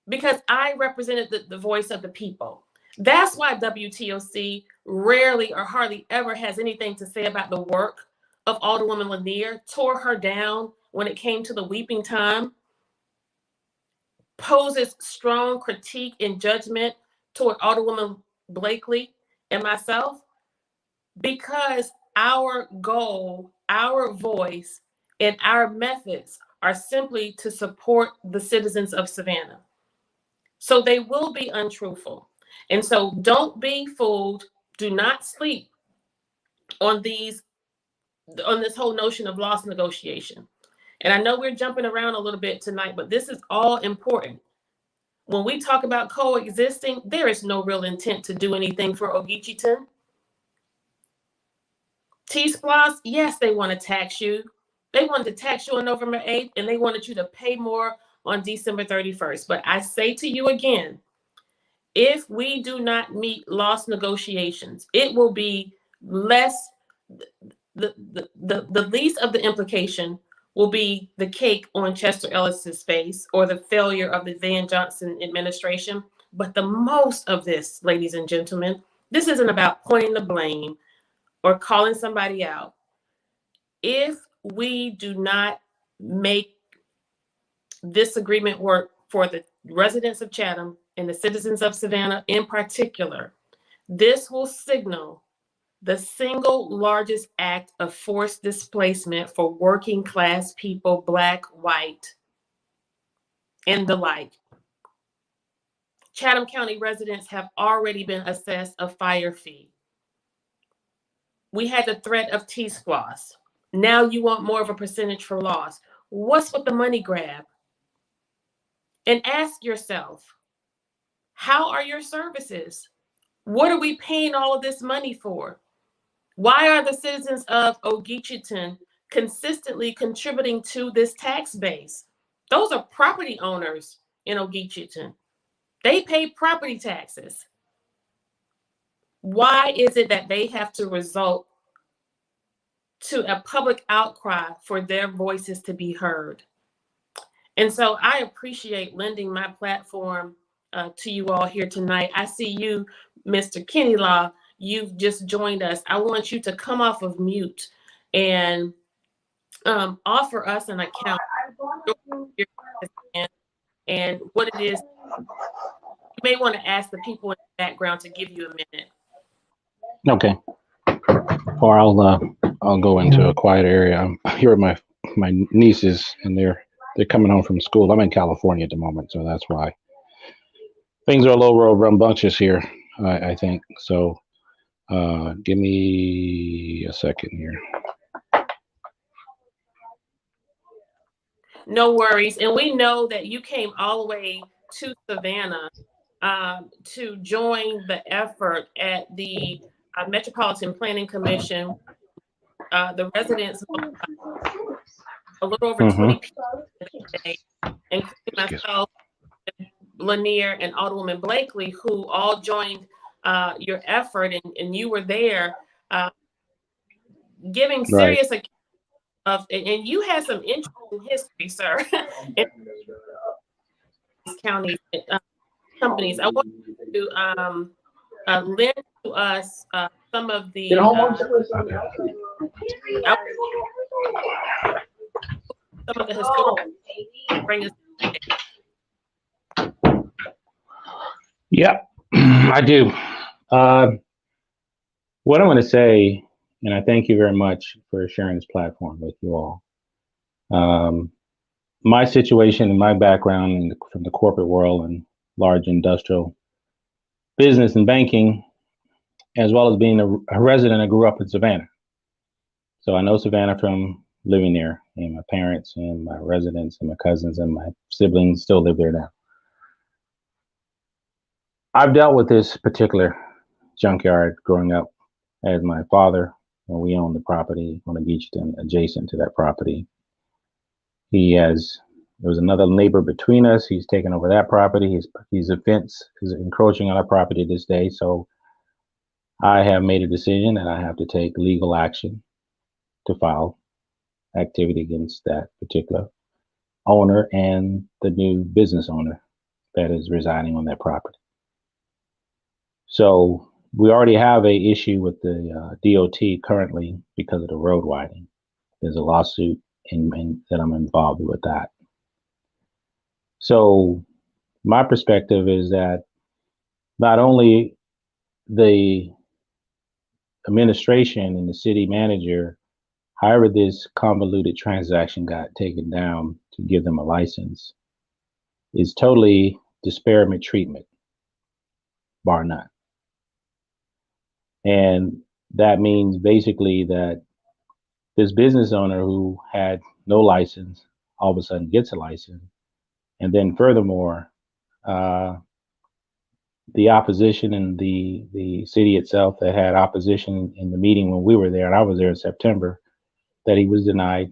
because I represented the voice of the people. That's why WTOC rarely or hardly ever has anything to say about the work of Alderwoman Lanier, tore her down when it came to the weeping time, poses strong critique and judgment toward Alderwoman Blakely and myself, because our goal, our voice, and our methods are simply to support the citizens of Savannah. So they will be untruthful. And so don't be fooled. Do not sleep on this whole notion of loss negotiation. And I know we're jumping around a little bit tonight, but this is all important. When we talk about coexisting, there is no real intent to do anything for Ogeecheeton. T-Splosh, yes, they want to tax you. They wanted to tax you on November 8th, and they wanted you to pay more on December 31st. But I say to you again, if we do not meet loss negotiations, it will be less, the least of the implication will be the cake on Chester Ellis's face or the failure of the Van Johnson administration. But the most of this, ladies and gentlemen, this isn't about pointing the blame or calling somebody out. If we do not make this agreement work for the residents of Chatham and the citizens of Savannah in particular, this will signal the single largest act of forced displacement for working class people, Black, white, and the like. Chatham County residents have already been assessed a fire fee. We had the threat of T-SPLOS. Now you want more of a percentage for loss. What's with the money grab? And ask yourself, how are your services? What are we paying all of this money for? Why are the citizens of Ogeecheeton consistently contributing to this tax base? Those are property owners in Ogeecheeton. They pay property taxes. Why is it that they have to resort to a public outcry for their voices to be heard? And so I appreciate lending my platform to you all here tonight. I see you, Mr. Kenny Law, you've just joined us. I want you to come off of mute and offer us an account and what it is. You may want to ask the people in the background to give you a minute. Okay. Or I'll go into a quiet area. I'm here with my nieces, and they're coming home from school. I'm in California at the moment, so that's why things are a little rambunctious here. I think so. Give me a second here. No worries. And we know that you came all the way to Savannah to join the effort at the Metropolitan Planning Commission. The residents, a little over 20 people today, including myself, Lanier, and Alderwoman Blakely, who all joined your effort, and you were there giving serious account of, and you had some interesting history, sir, in these counties, companies. I want you to lend to us some of the historical, bring us. Yeah, I do. What I'm going to say, and I thank you very much for sharing this platform with you all. My situation and my background from the corporate world and large industrial business and banking, as well as being a resident, I grew up in Savannah. So I know Savannah from living there, and my parents and my residents and my cousins and my siblings still live there now. I've dealt with this particular junkyard growing up as my father, when we owned the property on Ogeecheeton adjacent to that property. There was another neighbor between us. He's taken over that property. He's a fence, is encroaching on our property this day. So I have made a decision that I have to take legal action to file activity against that particular owner and the new business owner that is residing on that property. So we already have a issue with the DOT currently because of the road widening. There's a lawsuit that I'm involved with that. So my perspective is that not only the administration and the city manager, however this convoluted transaction got taken down to give them a license, is totally disparate treatment, bar none. And that means basically that this business owner who had no license all of a sudden gets a license. And then furthermore, the opposition and the city itself that had opposition in the meeting when we were there, and I was there in September, that he was denied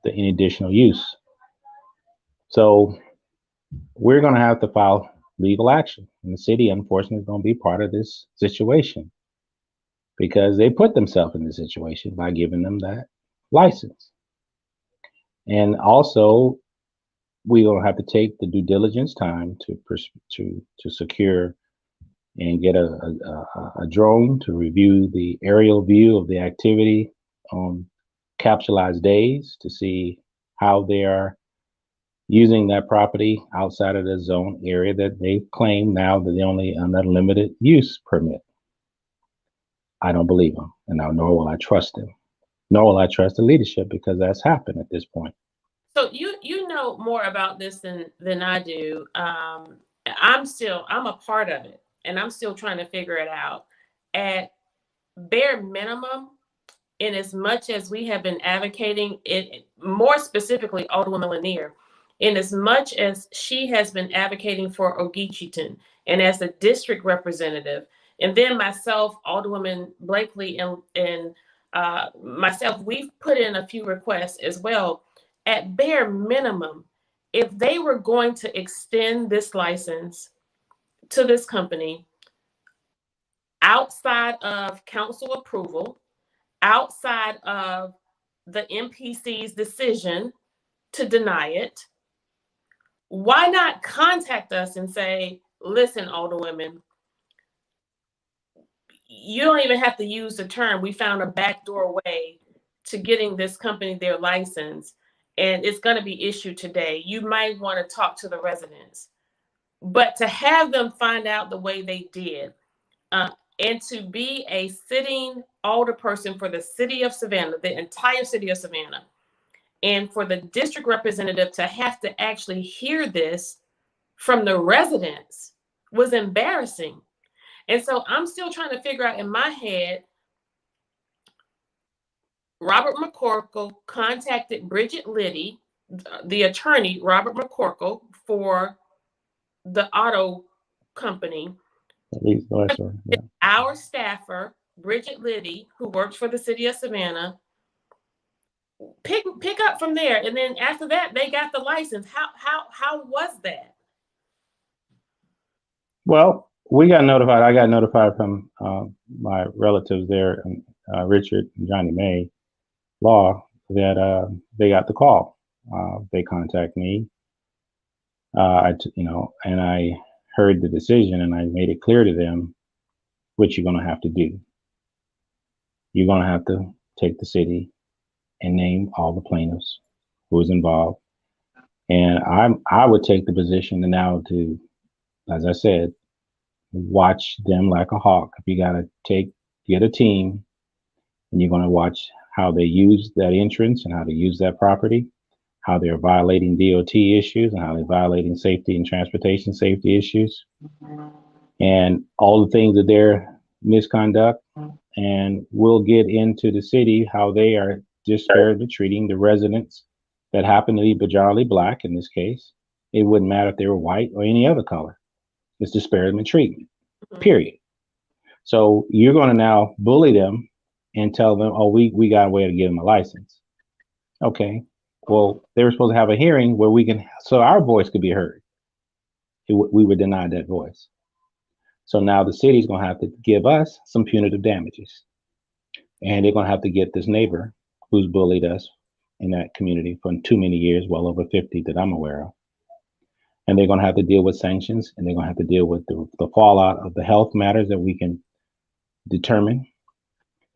any additional use. So we're going to have to file legal action. And the city, unfortunately, is going to be part of this situation. because they put themselves in this situation by giving them that license. And also, we will have to take the due diligence time to secure and get a drone to review the aerial view of the activity on capsulized days to see how they are using that property outside of the zone area that they claim now that they only on that limited use permit. I don't believe them, and now nor will I trust them, nor will I trust the leadership because that's happened at this point. So you know more about this than I do. I'm a part of it, and I'm still trying to figure it out. At bare minimum, in as much as we have been advocating it, more specifically Alderwoman Lanier, in as much as she has been advocating for Ogeecheeton, and as the district representative, and then myself, Alderwoman Blakely, and myself, we've put in a few requests as well. At bare minimum, if they were going to extend this license to this company outside of council approval, outside of the MPC's decision to deny it, why not contact us and say, listen, Alderwomen, you don't even have to use the term, we found a backdoor way to getting this company their license, and it's going to be issued today. You might want to talk to the residents. But to have them find out the way they did, and to be a sitting alderperson for the city of Savannah, the entire city of Savannah, and for the district representative to have to actually hear this from the residents was embarrassing. And so I'm still trying to figure out in my head, Robert McCorkle contacted Bridget Liddy, the attorney, Robert McCorkle, for the auto company. Yeah. Our staffer, Bridget Liddy, who works for the city of Savannah, pick up from there. And then after that, they got the license. How was that? Well, we got notified. I got notified from my relatives there, Richard and Johnny May Law, that they got the call. They contacted me. And I heard the decision, and I made it clear to them what you're going to have to do. You're going to have to take the city and name all the plaintiffs who was involved. And I would take the position now to, as I said, watch them like a hawk. If you got to get a team, and you're going to watch how they use that entrance and how they use that property, how they're violating DOT issues and how they're violating safety and transportation safety issues, and all the things that they're misconduct. And we'll get into the city how they are disparately treating the residents that happen to be majority Black in this case. It wouldn't matter if they were white or any other color. It's disparagement treatment, period. So you're going to now bully them and tell them, oh, we got a way to give them a license. Okay. Well, they were supposed to have a hearing where so our voice could be heard. We were denied that voice. So now the city's going to have to give us some punitive damages. And they're going to have to get this neighbor who's bullied us in that community for too many years, well over 50 that I'm aware of. And they're going to have to deal with sanctions, and they're going to have to deal with the fallout of the health matters that we can determine.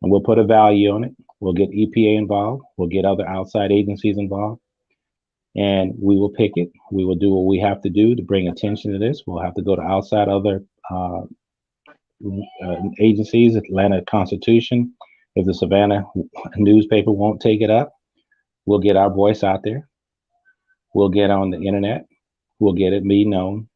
And we'll put a value on it. We'll get EPA involved. We'll get other outside agencies involved. And we will pick it. We will do what we have to do to bring attention to this. We'll have to go to outside other agencies, Atlanta Constitution. If the Savannah newspaper won't take it up, we'll get our voice out there. We'll get on the internet. We'll get it made known.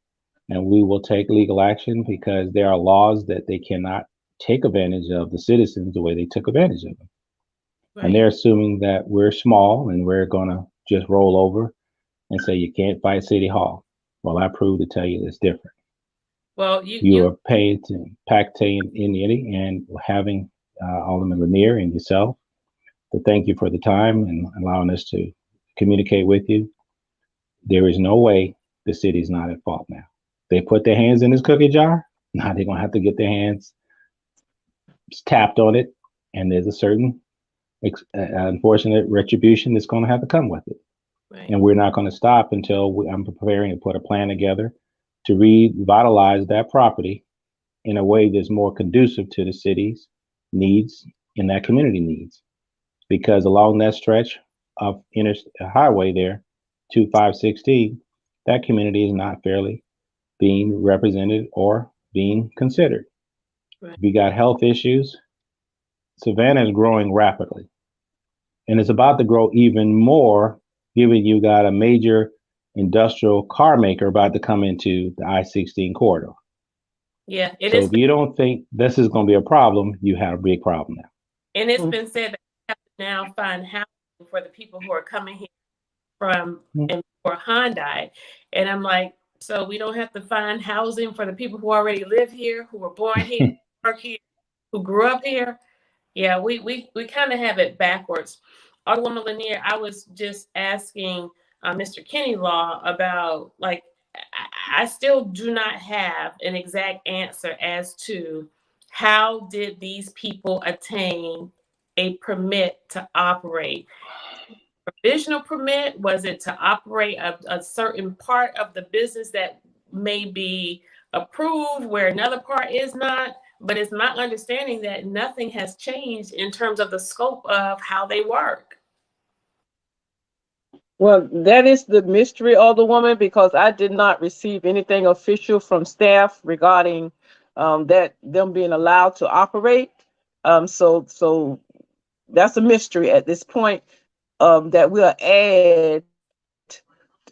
And we will take legal action because there are laws that they cannot take advantage of the citizens the way they took advantage of them. Right. And they're assuming that we're small and we're going to just roll over and say you can't fight City Hall. Well, I prove to tell you it's different. Well, you are paid to pactate in it, and having Alderman Lanier and yourself to thank you for the time and allowing us to communicate with you. There is no way the city's not at fault now. They put their hands in this cookie jar. Now they're going to have to get their hands tapped on it, and there's a certain unfortunate retribution that's going to have to come with it. Right. And we're not going to stop until I'm preparing to put a plan together to revitalize that property in a way that's more conducive to the city's needs and that community needs. Because along that stretch of highway there, 2516, that community is not fairly being represented or being considered. Right. We got health issues. Savannah is growing rapidly, and it's about to grow even more, given you got a major industrial car maker about to come into the I-16 corridor. Yeah, it So is. if you don't think this is going to be a problem, you have a big problem now. And it's been said that we have to now find housing for the people who are coming here from and for Hyundai. And I'm like, so we don't have to find housing for the people who already live here, who were born here, work here, who grew up here. Yeah, we kind of have it backwards. Alderwoman Lanier, I was just asking Mr. Kenny Law about, like, I still do not have an exact answer as to how did these people attain a permit to operate. Provisional permit, was it to operate a certain part of the business that may be approved where another part is not? But it's my understanding that nothing has changed in terms of the scope of how they work. Well, that is the mystery, Alderwoman, because I did not receive anything official from staff regarding that them being allowed to operate. So that's a mystery at this point. That we'll add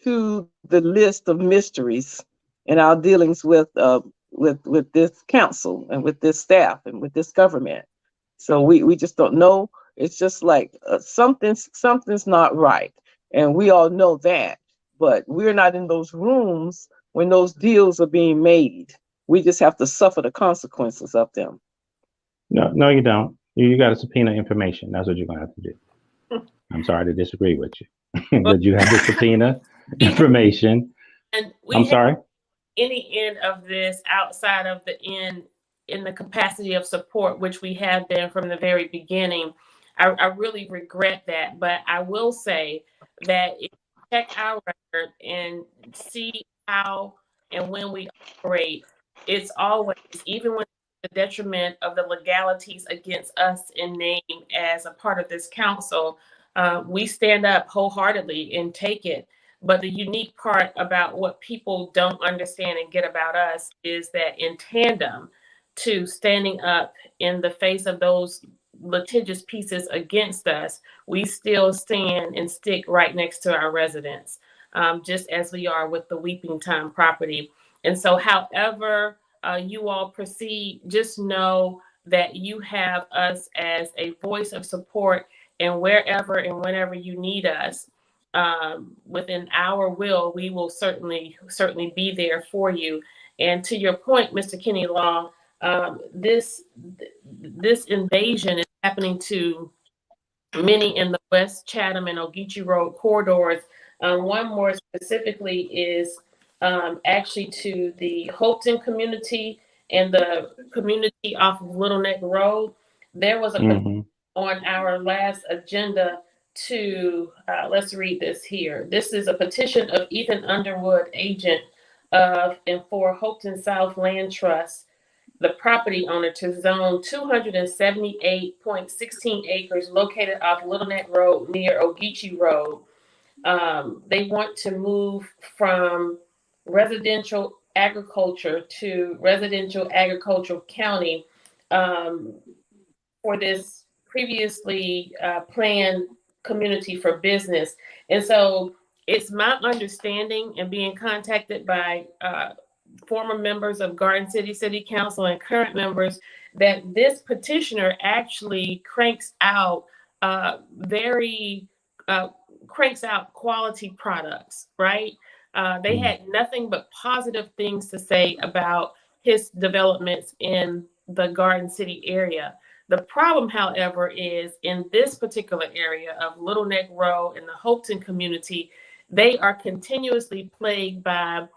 to the list of mysteries in our dealings with this council and with this staff and with this government. So we just don't know. It's just like something's not right, and we all know that. But we're not in those rooms when those deals are being made. We just have to suffer the consequences of them. No, you don't. You got to subpoena information. That's what you're going to have to do. I'm sorry to disagree with you, but you have to subpoena information. And we I'm sorry. Any end of this outside of the end in the capacity of support, which we have been from the very beginning. I really regret that, but I will say that if you check our record and see how and when we operate, it's always, even when the detriment of the legalities against us in name as a part of this council, we stand up wholeheartedly and take it. But the unique part about what people don't understand and get about us is that in tandem to standing up in the face of those litigious pieces against us, we still stand and stick right next to our residents, just as we are with the Weeping Time property. And so however you all proceed, just know that you have us as a voice of support, and wherever and whenever you need us, within our will, we will certainly be there for you. And to your point, Mr. Kenny Law, this invasion is happening to many in the West Chatham and Ogeechee Road corridors. One more specifically is actually to the Hopeton community and the community off of Little Neck Road. There was a on our last agenda to, let's read this here. This is a petition of Ethan Underwood, agent of and for Hopeton South Land Trust, the property owner, to zone 278.16 acres located off Little Neck Road near Ogeechee Road. They want to move from residential agriculture to residential agricultural county for this previously planned community for business. And so it's my understanding, and being contacted by former members of Garden City City Council and current members, that this petitioner actually cranks out quality products, right? They had nothing but positive things to say about his developments in the Garden City area. The problem, however, is in this particular area of Little Neck Road and the Hopeton community, they are continuously plagued by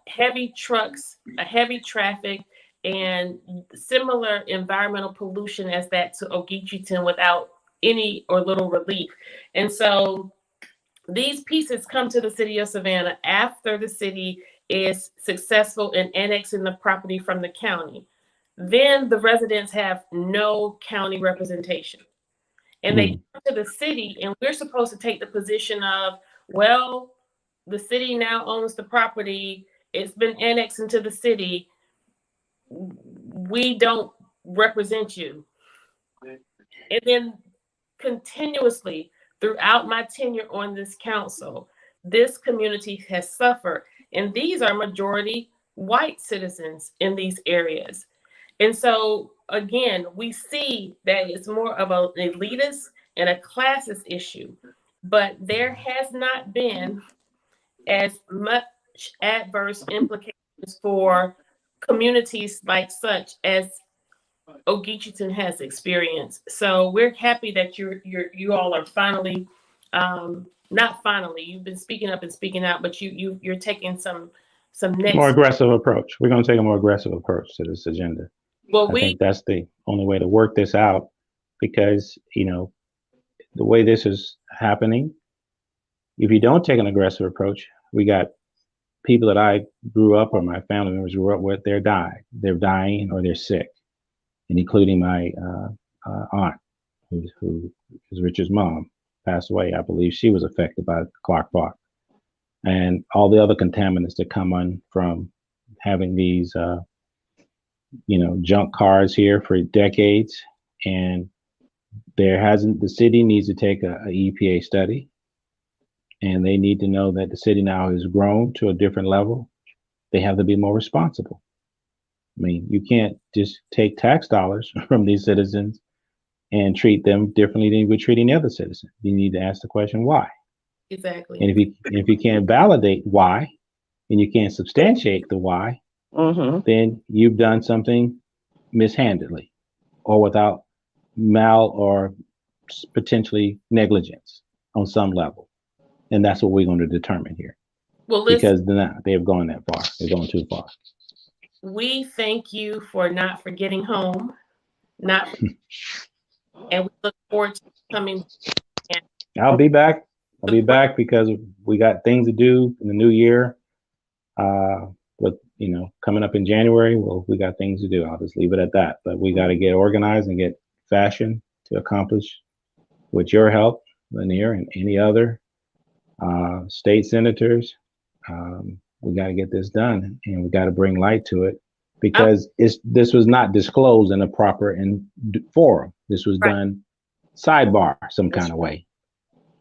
heavy trucks, heavy traffic, and similar environmental pollution as that to Ogeecheeton without any or little relief. And so these pieces come to the city of Savannah after the city is successful in annexing the property from the county. Then the residents have no county representation. And they come to the city, and we're supposed to take the position of, well, the city now owns the property. It's been annexed into the city. We don't represent you. And then continuously throughout my tenure on this council, this community has suffered. And these are majority white citizens in these areas. And so, again, we see that it's more of an elitist and a classist issue, but there has not been as much adverse implications for communities like such as Ogeecheeton has experienced. So we're happy that you all are finally, not finally, you've been speaking up and speaking out, but you're taking some next more aggressive approach. We're going to take a more aggressive approach to this agenda. Well, I think that's the only way to work this out, because, you know, the way this is happening, if you don't take an aggressive approach, we got people that I grew up or my family members grew up with, they're dying or they're sick, and including my aunt, who is Richard's mom, passed away. I believe she was affected by Clark Park and all the other contaminants that come on from having these junk cars here for decades. And the city needs to take a EPA study, and they need to know that the city now has grown to a different level. They have to be more responsible. I mean, you can't just take tax dollars from these citizens and treat them differently than you would treat any other citizen. You need to ask the question, why? Exactly. And if you can't validate why, and you can't substantiate the why, then you've done something mishandedly or without or potentially negligence on some level. And that's what we're going to determine here. Well, because they have gone that far. They've gone too far. We thank you for not forgetting home, and we look forward to coming. I'll be back. I'll be back because we got things to do in the new year. But coming up in January, well, we got things to do. I'll just leave it at that. But we got to get organized and get fashion to accomplish, with your help, Lanier, and any other state senators. We got to get this done, and we got to bring light to it, because this was not disclosed in a proper forum. This was done sidebar some kind of way.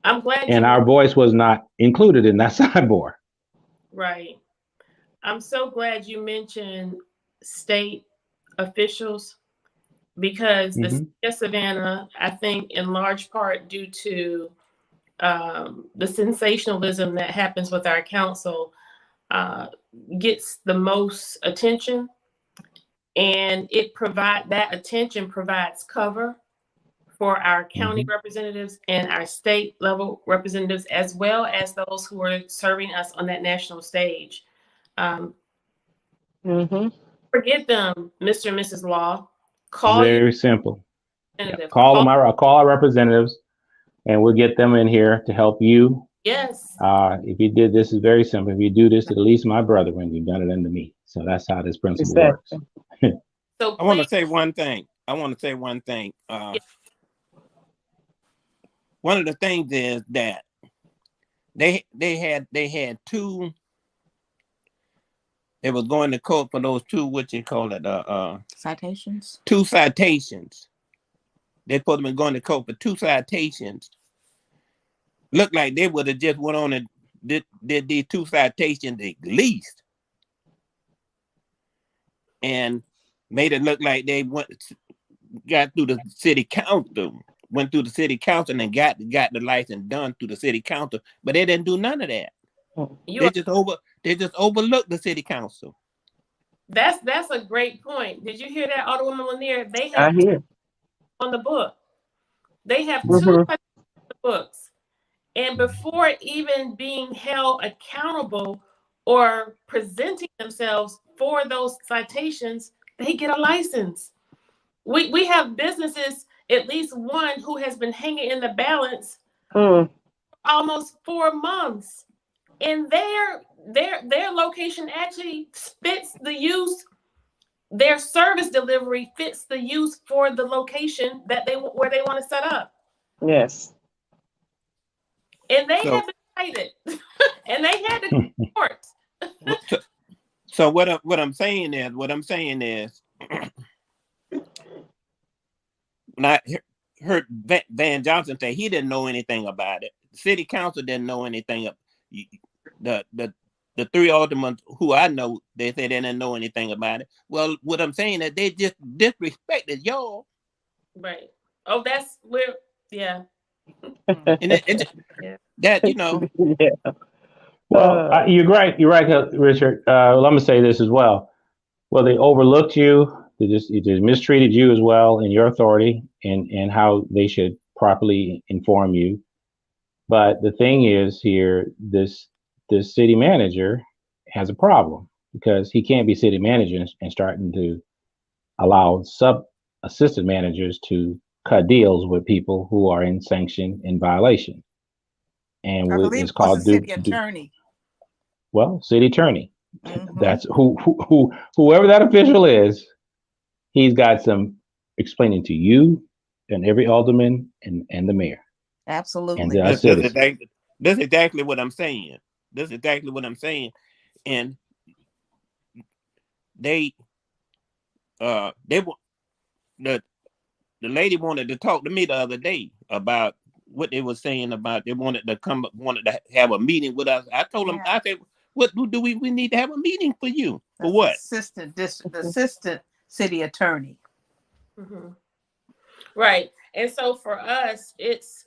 I'm glad. And our voice was not included in that sidebar. Right. I'm so glad you mentioned state officials, because the city of Savannah, I think in large part due to the sensationalism that happens with our council, gets the most attention, and that attention provides cover for our county representatives and our state level representatives, as well as those who are serving us on that national stage. Forget them, Mr. and Mrs. Law. Very simple. Yeah. Call our representatives, and we'll get them in here to help you. Yes. If you did this, is very simple. If you do this to at least my brother, when you've done it unto me. So that's how this principle works. So I want to say one thing. One of the things is that they had two. They was going to court for those two, what you call it, citations. 2 citations. They put them in going to court for 2 citations. Looked like they would have just went on and did these 2 citations at least, and made it look like they got through the city council. Went through the city council and got the license done through the city council, but they didn't do none of that. They just overlooked the city council. That's a great point. Did you hear that, Alderwoman Lanier? They have on the book. They have 2 books, and before even being held accountable or presenting themselves for those citations, they get a license. We have businesses, at least one who has been hanging in the balance almost 4 months, and their location actually fits the use. Their service delivery fits the use for the location that where they want to set up. Yes. And they So, have been cited, and they had to go to court. so what I'm saying is, when I heard Van Johnson say he didn't know anything about it, the city council didn't know anything. The three aldermen who I know, they said they didn't know anything about it. Well, what I'm saying is they just disrespected y'all. Right. Oh, that's where, yeah. And that, you know. Yeah. Well, you're right. You're right, Richard. Well, I'm gonna say this as well. Well, they overlooked you. They just mistreated you as well in your authority and how they should properly inform you. But the thing is here, this city manager has a problem because he can't be city manager and starting to allow sub assistant managers to cut deals with people who are in sanction in violation. And I believe it's it was the called city attorney. well, city attorney. Mhm. That's whoever that official is. He's got some explaining to you and every alderman and the mayor and Absolutely. the citizens. That's exactly what I'm saying. That's exactly what I'm saying. And they the lady wanted to talk to me the other day about what they were saying about they wanted to have a meeting with us. I told them, I said, what do we need to have a meeting for you? For what? The assistant city attorney. Mm-hmm. Right. And so for us, it's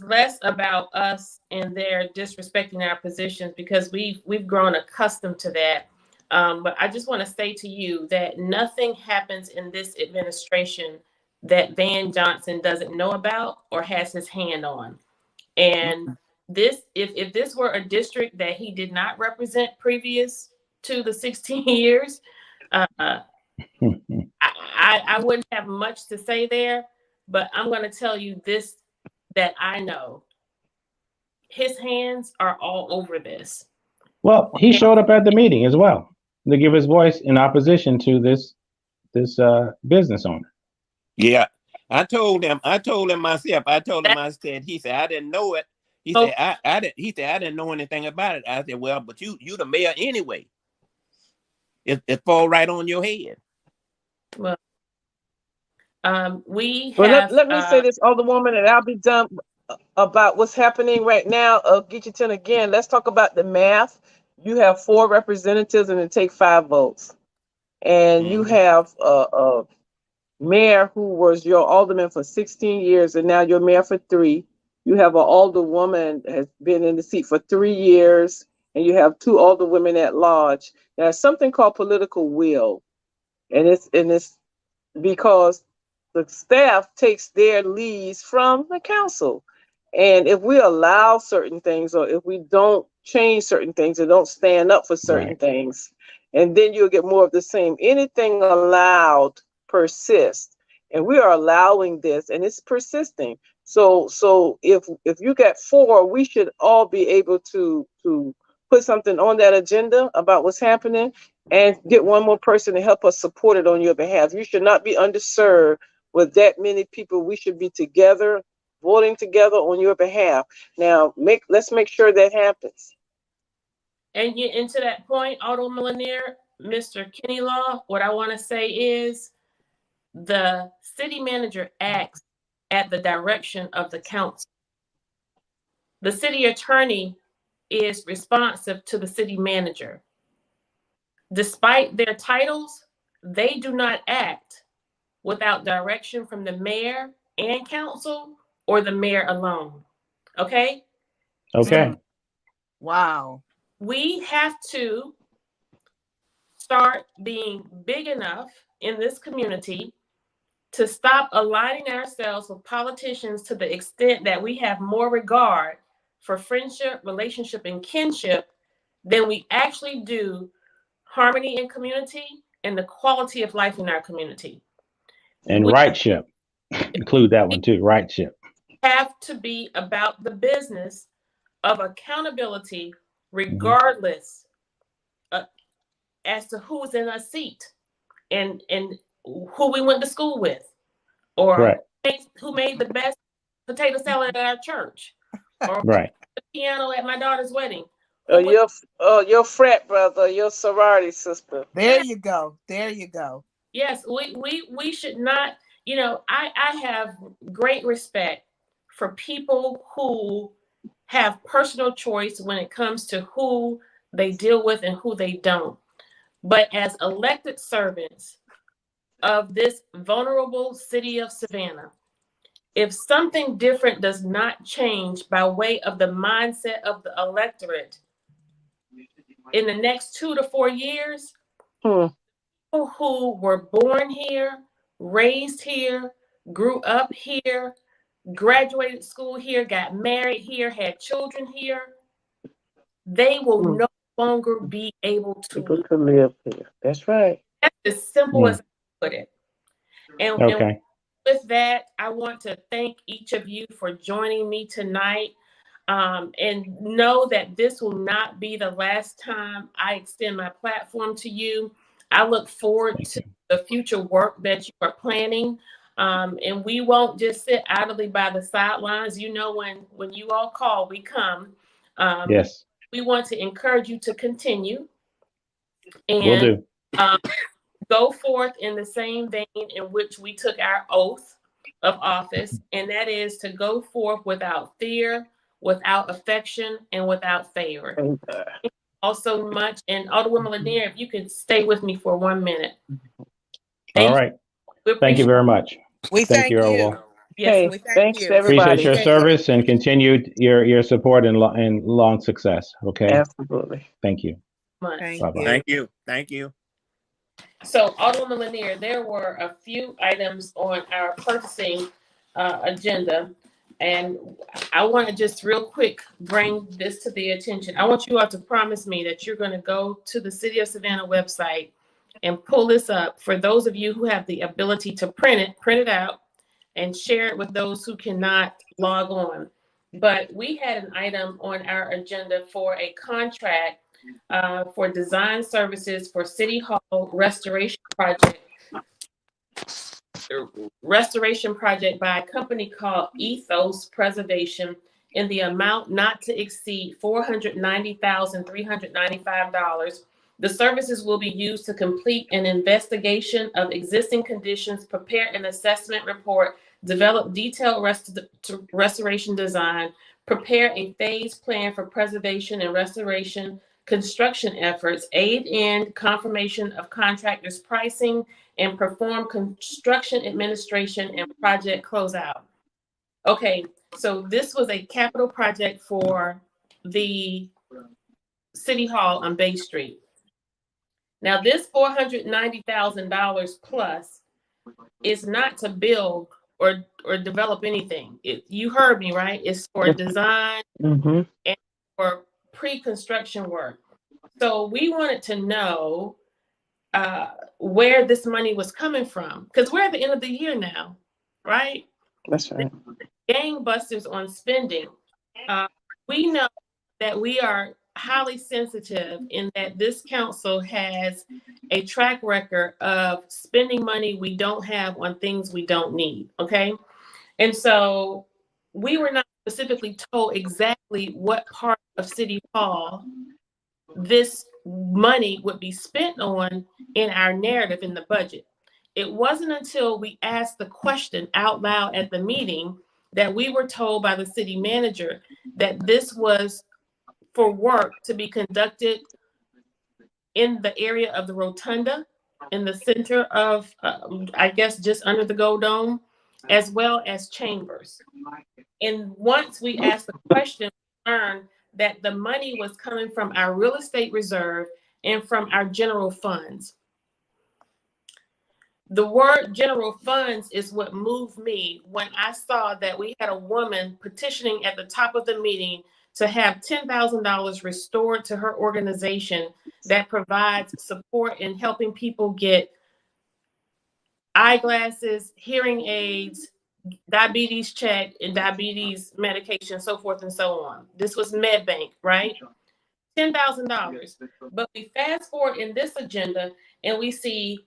less about us and their disrespecting our positions because we've grown accustomed to that. But I just want to say to you that nothing happens in this administration that Van Johnson doesn't know about or has his hand on. And this, if this were a district that he did not represent previous to the 16 years, I wouldn't have much to say there. But I'm going to tell you this, that I know. His hands are all over this. Well, he showed up at the meeting as well to give his voice in opposition to this business owner. Yeah. I told him myself. I said, he said, I didn't know it. He said, I didn't know anything about it. I said, well, but you the mayor anyway. It fall right on your head. Well, we Well, have. let me say this, Alderwoman, and I'll be done about what's happening right now. Ogeecheeton again. Let's talk about the math. You have 4 representatives, and it take 5 votes, and you have a mayor who was your alderman for 16 years, and now you're mayor for 3. You have an alderwoman has been in the seat for 3 years, and you have 2 alderwomen at large. There's something called political will, and it's because the staff takes their leads from the council. And if we allow certain things, or if we don't change certain things and don't stand up for certain things, and then you'll get more of the same. Anything allowed persists. And we are allowing this, and it's persisting. So if you get 4, we should all be able to put something on that agenda about what's happening and get one more person to help us support it on your behalf. You should not be underserved with that many people. We should be together, voting together on your behalf. Now, let's make sure that happens. And to that point, Auto Millionaire, Mr. Kenny Law, what I want to say is the city manager acts at the direction of the council. The city attorney is responsive to the city manager. Despite their titles, they do not act without direction from the mayor and council or the mayor alone. Okay? Okay. Wow. We have to start being big enough in this community to stop aligning ourselves with politicians to the extent that we have more regard for friendship, relationship, and kinship than we actually do harmony in community and the quality of life in our community. And We rightship. Include that one too, rightship. have to be about the business of accountability, Mm-hmm. regardless as to who's in a seat and who we went to school with, or Right. who made the best potato salad at our church, or Right. the piano at my daughter's wedding. Your frat brother, your sorority sister. There you go. There you go. Yes, we should not, I have great respect for people who have personal choice when it comes to who they deal with and who they don't. But as elected servants of this vulnerable city of Savannah, if something different does not change by way of the mindset of the electorate in the next 2 to 4 years, Hmm. people who were born here, raised here, grew up here, graduated school here, got married here, had children here, they will no longer be able to People live. to live here. That's right. That's as simple as I put it. And Okay. with that, I want to thank each of you for joining me tonight. And know that this will not be the last time I extend my platform to you. I look forward Thank to you. the future work that you are planning. And we won't just sit idly by the sidelines. When you all call, we come. Yes. We want to encourage you to continue Will and do. go forth in the same vein in which we took our oath of office, and that is to go forth without fear, without affection, and without favor. Also much, and Alderwoman Lanier, if you could stay with me for 1 minute. All right. Thank you very much. We Thank you, you. Oval. Yes, Hey, We thank thanks you. Appreciate everybody. your service and continued your support and long success. Okay. Absolutely. Thank you. much. Thank Bye-bye. you. Thank you. Thank you. So, Alderwoman Lanier, there were a few items on our purchasing agenda, and I want to just real quick bring this to the attention. I want you all to promise me that you're going to go to the City of Savannah website and pull this up. For those of you who have the ability to print it out, and share it with those who cannot log on. But we had an item on our agenda for a contract for design services for City Hall restoration project by a company called Ethos Preservation in the amount not to exceed $490,395. The services will be used to complete an investigation of existing conditions, prepare an assessment report, develop detailed restoration design, prepare a phased plan for preservation and restoration construction efforts, aid in confirmation of contractors' pricing, and perform construction administration and project closeout. Okay, so this was a capital project for the City Hall on Bay Street. Now, this $490,000 plus is not to build or develop anything. You heard me, right? It's for design and for pre-construction work. So we wanted to know where this money was coming from, because we're at the end of the year now, right? That's right. Gangbusters on spending. We know that we are highly sensitive in that this council has a track record of spending money we don't have on things we don't need, okay? And so we were not specifically told exactly what part of City Hall this money would be spent on in our narrative in the budget. It wasn't until we asked the question out loud at the meeting that we were told by the city manager that this was for work to be conducted in the area of the rotunda, in the center of, I guess, just under the Gold Dome, as well as chambers. And once we asked the question, we learned that the money was coming from our real estate reserve and from our general funds. The word general funds is what moved me when I saw that we had a woman petitioning at the top of the meeting to have $10,000 restored to her organization that provides support in helping people get eyeglasses, hearing aids, diabetes check, and diabetes medication, so forth and so on. This was MedBank, right? $10,000. But we fast forward in this agenda and we see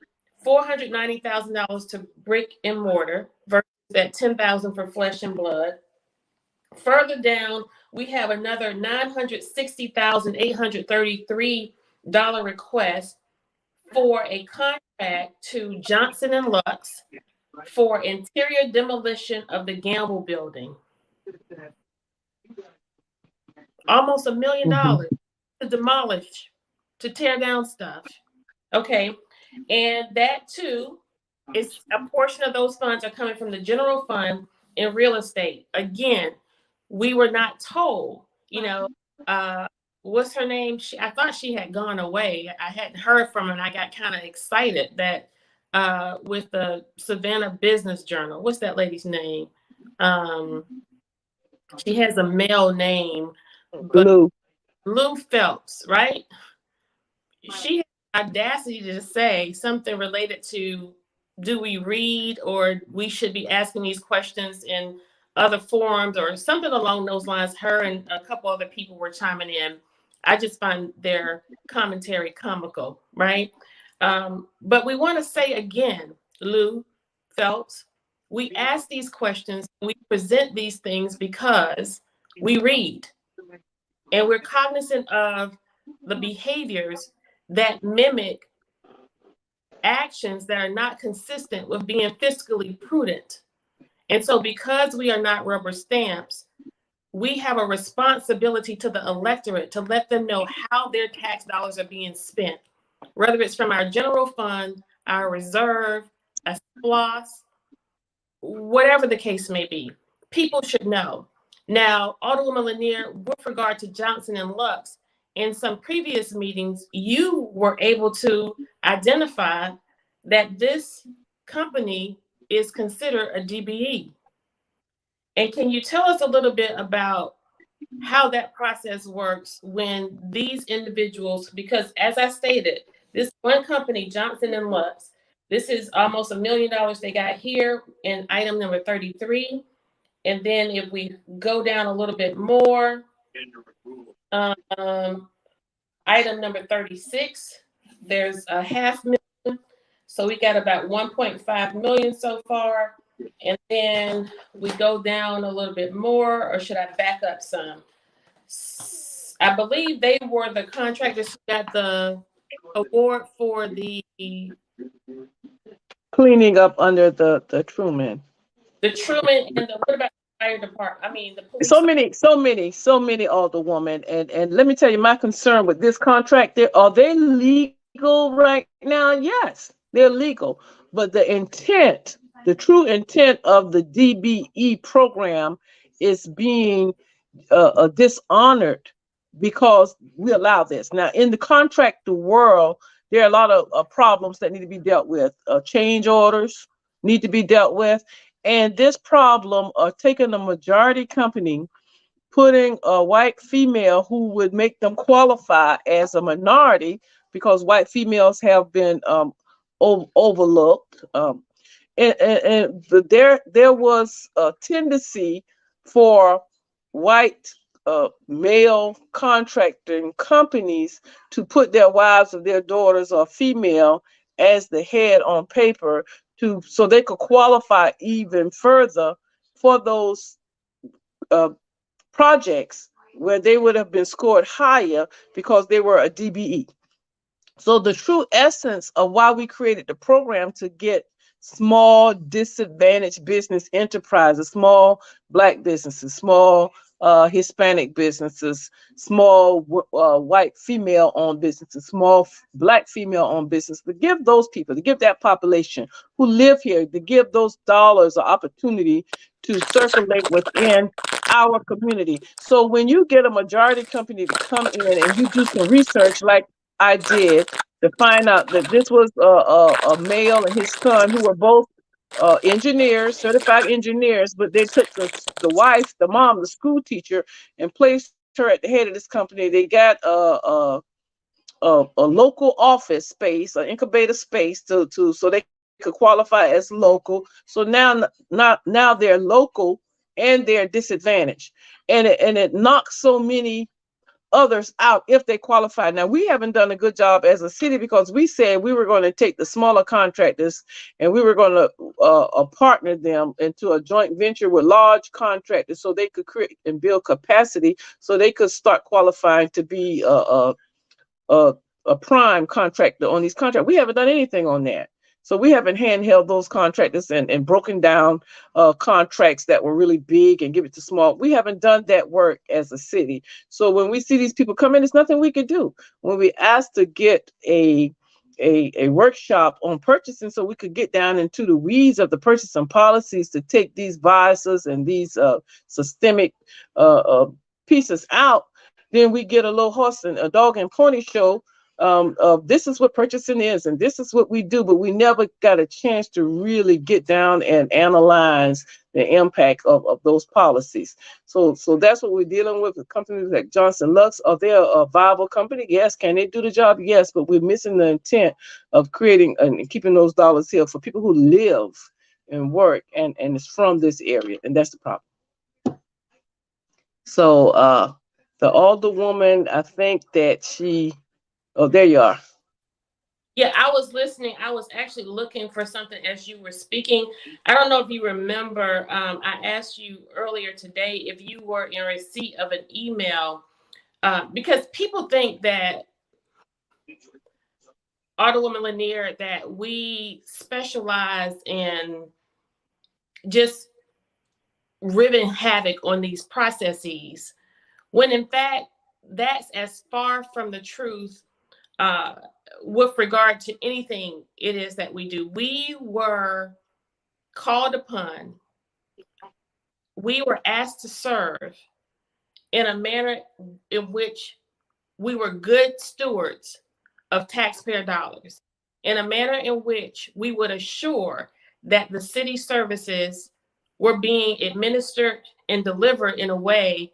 $490,000 to brick and mortar versus that $10,000 for flesh and blood. Further down, we have another $960,833 request for a contract to Johnson and Lux for interior demolition of the Gamble building. Almost $1 million to demolish, to tear down stuff. Okay. And that too is a portion of those funds are coming from the general fund in real estate. Again, we were not told, what's her name? I thought she had gone away. I hadn't heard from her and I got kind of excited that with the Savannah Business Journal, what's that lady's name? She has a male name. Lou Phelps, right? She had audacity to say something related to, do we read or we should be asking these questions in other forums or something along those lines. Her and a couple other people were chiming in. I just find their commentary comical, right? But we want to say again, Lou Phelps, we ask these questions, we present these things because we read. And we're cognizant of the behaviors that mimic actions that are not consistent with being fiscally prudent. And so because we are not rubber stamps, we have a responsibility to the electorate to let them know how their tax dollars are being spent, whether it's from our general fund, our reserve, a SPLOS, whatever the case may be. People should know. Now, Alderwoman Lanier, with regard to Johnson and Lux, in some previous meetings, you were able to identify that this company is considered a DBE. And can you tell us a little bit about how that process works when these individuals, because as I stated, this one company, Johnson and Lux, this is almost $1 million they got here in item number 33. And then if we go down a little bit more, item number 36, there's a $500,000. So we got about 1.5 million so far. And then we go down a little bit more, or should I back up some? I believe they were the contractors who got the award for the cleaning up under the Truman. The Truman and what about the fire department? I mean, the police. So many, Alderwoman. And let me tell you, my concern with this contract, are they legal right now? Yes, they're legal. But the intent, the true intent of the DBE program is being dishonored because we allow this. Now, in the contractor world, there are a lot of problems that need to be dealt with. Change orders need to be dealt with. And this problem of taking a majority company, putting a white female who would make them qualify as a minority because white females have been overlooked. And there was a tendency for white male contracting companies to put their wives or their daughters or female as the head on paper so they could qualify even further for those projects where they would have been scored higher because they were a DBE. So the true essence of why we created the program to get small disadvantaged business enterprises, small Black businesses, small Hispanic businesses, small white female-owned businesses, small Black female-owned businesses, to give those people, to give that population who live here, to give those dollars an opportunity to circulate within our community. So when you get a majority company to come in and you do some research like I did to find out that this was a male and his son who were both engineers, certified engineers, but they took the wife, the mom, the school teacher, and placed her at the head of this company. They got a local office space, an incubator space to so they could qualify as local. So now they're local and they're disadvantaged, and it knocks so many others out if they qualify. Now, we haven't done a good job as a city because we said we were going to take the smaller contractors and we were going to partner them into a joint venture with large contractors so they could create and build capacity so they could start qualifying to be a, a prime contractor on these contracts. We haven't done anything on that. So we haven't handheld those contractors and broken down contracts that were really big and give it to small. We haven't done that work as a city. So when we see these people come in, there's nothing we can do. When we asked to get a workshop on purchasing so we could get down into the weeds of the purchasing policies to take these biases and these systemic pieces out, then we get a little horse and a dog and pony show of this is what purchasing is and this is what we do, but we never got a chance to really get down and analyze the impact of those policies. So that's what we're dealing with companies like Johnson Lux. Are they a viable company? Yes. Can they do the job? Yes, but we're missing the intent of creating and keeping those dollars here for people who live and work and it's from this area, and that's the problem. So the older woman, I think that oh, there you are. Yeah, I was listening. I was actually looking for something as you were speaking. I don't know if you remember, I asked you earlier today if you were in receipt of an email, because people think that, Alderwoman Lanier, that we specialize in just wreaking havoc on these processes, when in fact, that's as far from the truth with regard to anything it is that we do. We were called upon, we were asked to serve in a manner in which we were good stewards of taxpayer dollars, in a manner in which we would assure that the city services were being administered and delivered in a way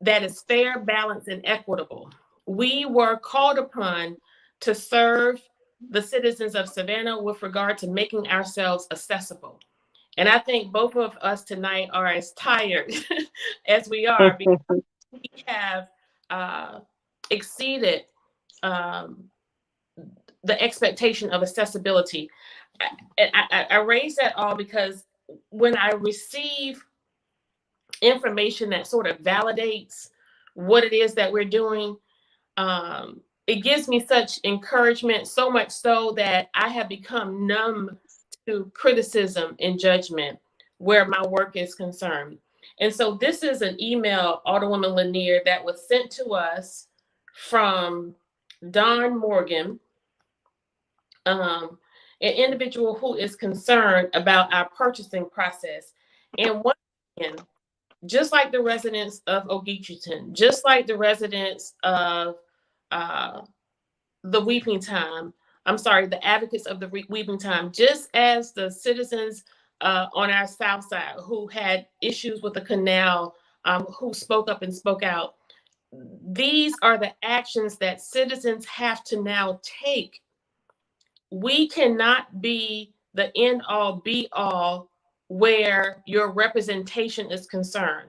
that is fair, balanced, and equitable. We were called upon to serve the citizens of Savannah with regard to making ourselves accessible. And I think both of us tonight are as tired as we are because we have exceeded the expectation of accessibility. I raise that all because when I receive information that sort of validates what it is that we're doing, it gives me such encouragement, so much so that I have become numb to criticism and judgment where my work is concerned. And so this is an email, Alderwoman Lanier, that was sent to us from Don Morgan, an individual who is concerned about our purchasing process. And once again, just like the residents of Ogeecheeton, just like the residents of the Weeping Time, the advocates of the Weeping Time, just as the citizens on our south side who had issues with the canal, who spoke up and spoke out, these are the actions that citizens have to now take. We cannot be the end all be all where your representation is concerned.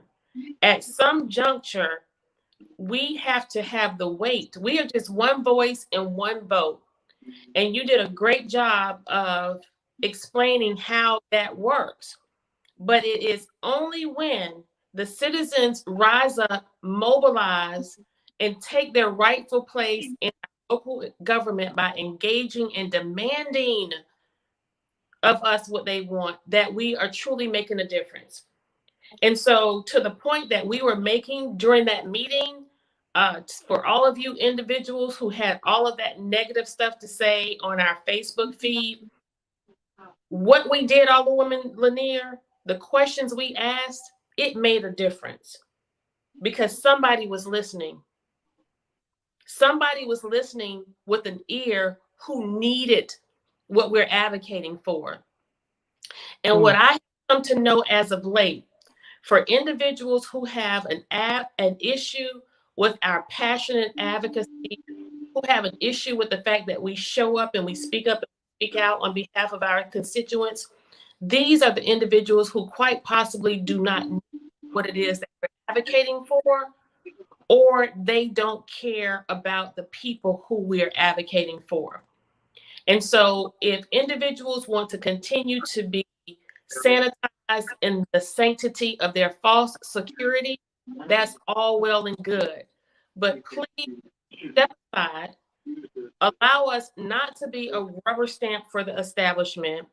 At some juncture, we have to have the weight. We are just one voice and one vote. And you did a great job of explaining how that works. But it is only when the citizens rise up, mobilize, and take their rightful place in local government by engaging and demanding of us what they want, that we are truly making a difference. And so to the point that we were making during that meeting, for all of you individuals who had all of that negative stuff to say on our Facebook feed, what we did, Alderwoman Lanier, the questions we asked, it made a difference because somebody was listening. Somebody was listening with an ear who needed what we're advocating for. And what I come to know as of late For individuals who have an issue with our passionate advocacy, who have an issue with the fact that we show up and we speak up and speak out on behalf of our constituents, these are the individuals who quite possibly do not know what it is that we're advocating for, or they don't care about the people who we're advocating for. And so if individuals want to continue to be sanitized in the sanctity of their false security, that's all well and good. But please step aside, allow us not to be a rubber stamp for the establishment,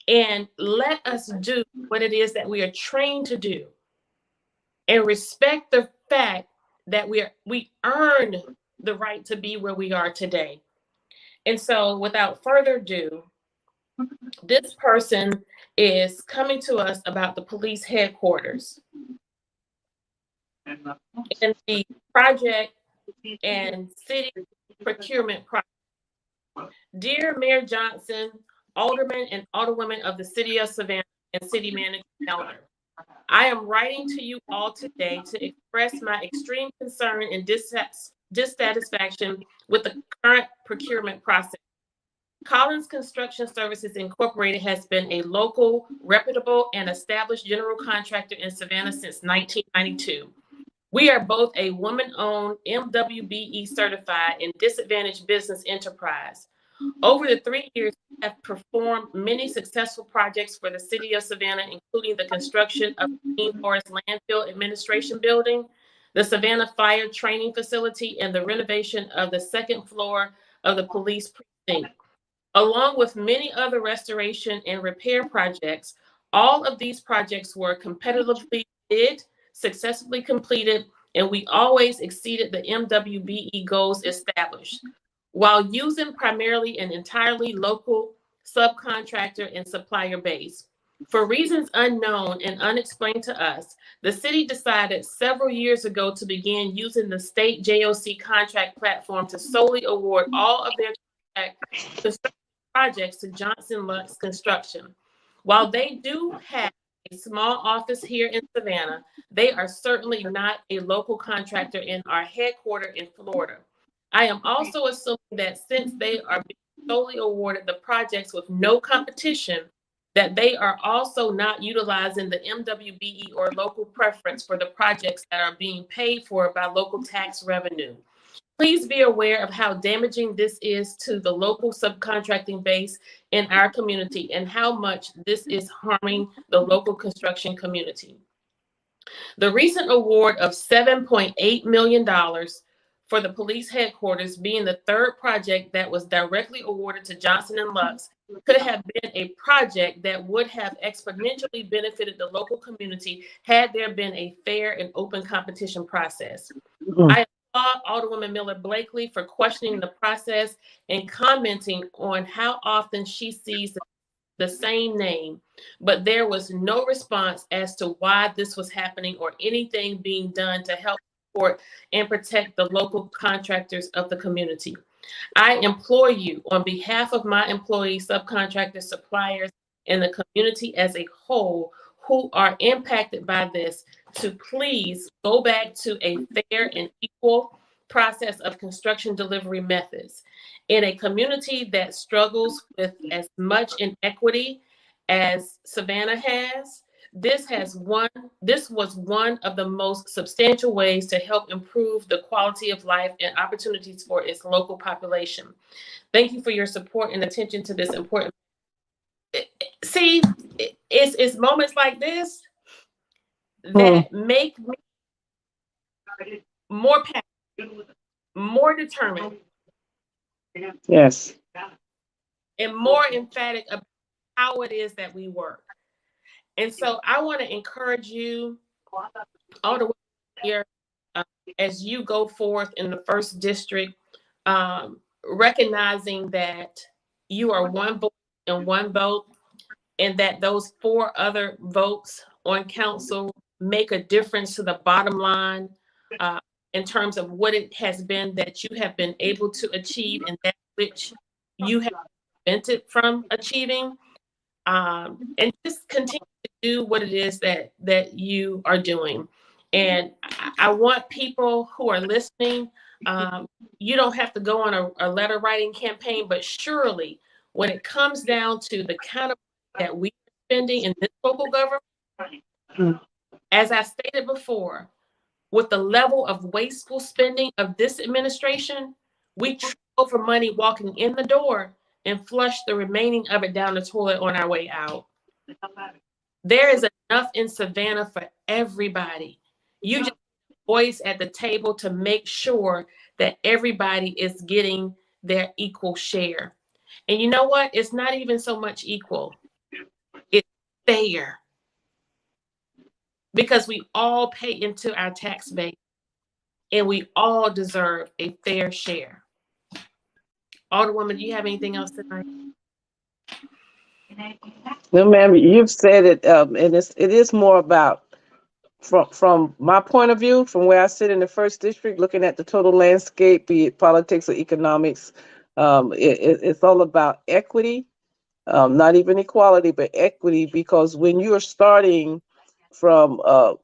and let us do what it is that we are trained to do, and respect the fact that we earned the right to be where we are today. And so without further ado, this person is coming to us about the police headquarters and the project and city procurement project. Dear Mayor Johnson, aldermen and alderwomen of the city of Savannah, and city manager Elder, I am writing to you all today to express my extreme concern and dissatisfaction with the current procurement process. Collins Construction Services Incorporated has been a local, reputable, and established general contractor in Savannah since 1992. We are both a woman-owned, MWBE certified, and disadvantaged business enterprise. Over the 3 years, we have performed many successful projects for the city of Savannah, including the construction of the Clean Forest Landfill Administration Building, the Savannah Fire Training Facility, and the renovation of the second floor of the police precinct. Along with many other restoration and repair projects, all of these projects were competitively bid, successfully completed, and we always exceeded the MWBE goals established. While using primarily an entirely local subcontractor and supplier base. For reasons unknown and unexplained to us, the city decided several years ago to begin using the state JOC contract platform to solely award all of their construction projects to Johnson Lux Construction. While they do have a small office here in Savannah, they are certainly not a local contractor and are headquartered in Florida. I am also assuming that since they are being solely awarded the projects with no competition, that they are also not utilizing the MWBE or local preference for the projects that are being paid for by local tax revenue. Please be aware of how damaging this is to the local subcontracting base in our community and how much this is harming the local construction community. The recent award of $7.8 million for the police headquarters, being the third project that was directly awarded to Johnson & Lux, could have been a project that would have exponentially benefited the local community had there been a fair and open competition process. I applaud Alderwoman Miller Blakely for questioning the process and commenting on how often she sees the same name, but there was no response as to why this was happening or anything being done to help support and protect the local contractors of the community. I implore you on behalf of my employees, subcontractors, suppliers, and the community as a whole who are impacted by this to please go back to a fair and equal process of construction delivery methods. In a community that struggles with as much inequity as Savannah has, this was one of the most substantial ways to help improve the quality of life and opportunities for its local population. Thank you for your support and attention to this important. See, it's moments like this that make me more passionate, more determined, Yes. and more emphatic about how it is that we work. And so I want to encourage you all the way here as you go forth in the first district, recognizing that you are one voice and one vote, and that those 4 other votes on council make a difference to the bottom line in terms of what it has been that you have been able to achieve and that which you have prevented from achieving. And just continue to do what it is that you are doing. And I want people who are listening, you don't have to go on a letter writing campaign, but surely when it comes down to the kind of money that we are spending in this local government, as I stated before, with the level of wasteful spending of this administration, we trip over money walking in the door and flush the remaining of it down the toilet on our way out. There is enough in Savannah for everybody. You just have a voice at the table to make sure that everybody is getting their equal share. And you know what? It's not even so much equal. It's fair. Because we all pay into our tax base and we all deserve a fair share. Alderwoman, do you have anything else tonight? No, ma'am, you've said it, and it is more about from my point of view, from where I sit in the first district, looking at the total landscape, be it politics or economics. It's all about equity, not even equality, but equity, because when you're starting from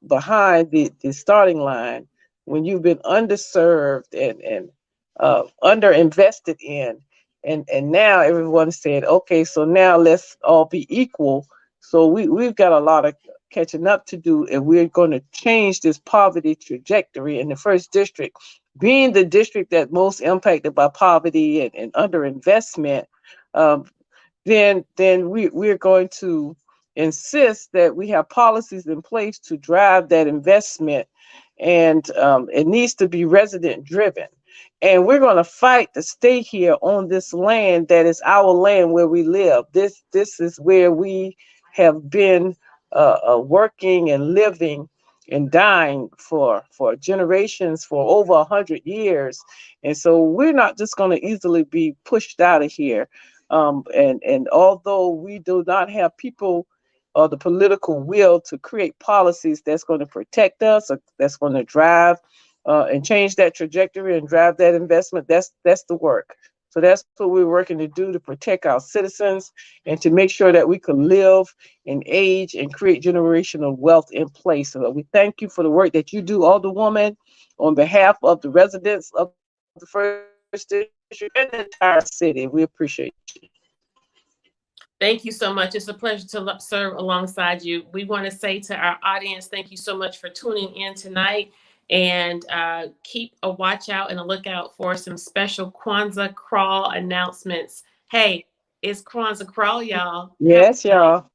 behind the starting line, when you've been underserved and underinvested in, and now everyone's saying, okay, so now let's all be equal. So we've got a lot of catching up to do, and we're going to change this poverty trajectory in the first district, being the district that most impacted by poverty and underinvestment. Then we're going to insist that we have policies in place to drive that investment, and it needs to be resident driven. And we're going to fight to stay here on this land that is our land where we live. This is where we have been working and living and dying for generations, for over 100 years. And so we're not just going to easily be pushed out of here. And although we do not have people or the political will to create policies that's going to protect us, or that's going to drive and change that trajectory and drive that investment, that's the work. So that's what we're working to do, to protect our citizens and to make sure that we can live and age and create generational wealth in place. So we thank you for the work that you do, Alderwoman, on behalf of the residents of the first district and the entire city. We appreciate you. Thank you so much. It's a pleasure to serve alongside you. We want to say to our audience, thank you so much for tuning in tonight, and keep a watch out and a lookout for some special Kwanzaa Crawl announcements. Hey, it's Kwanzaa Crawl, y'all. Yes, y'all.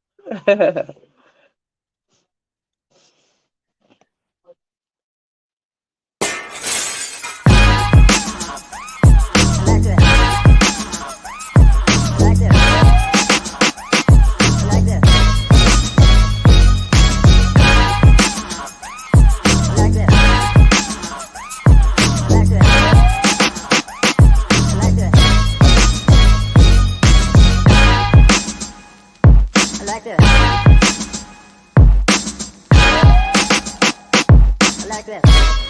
Like this.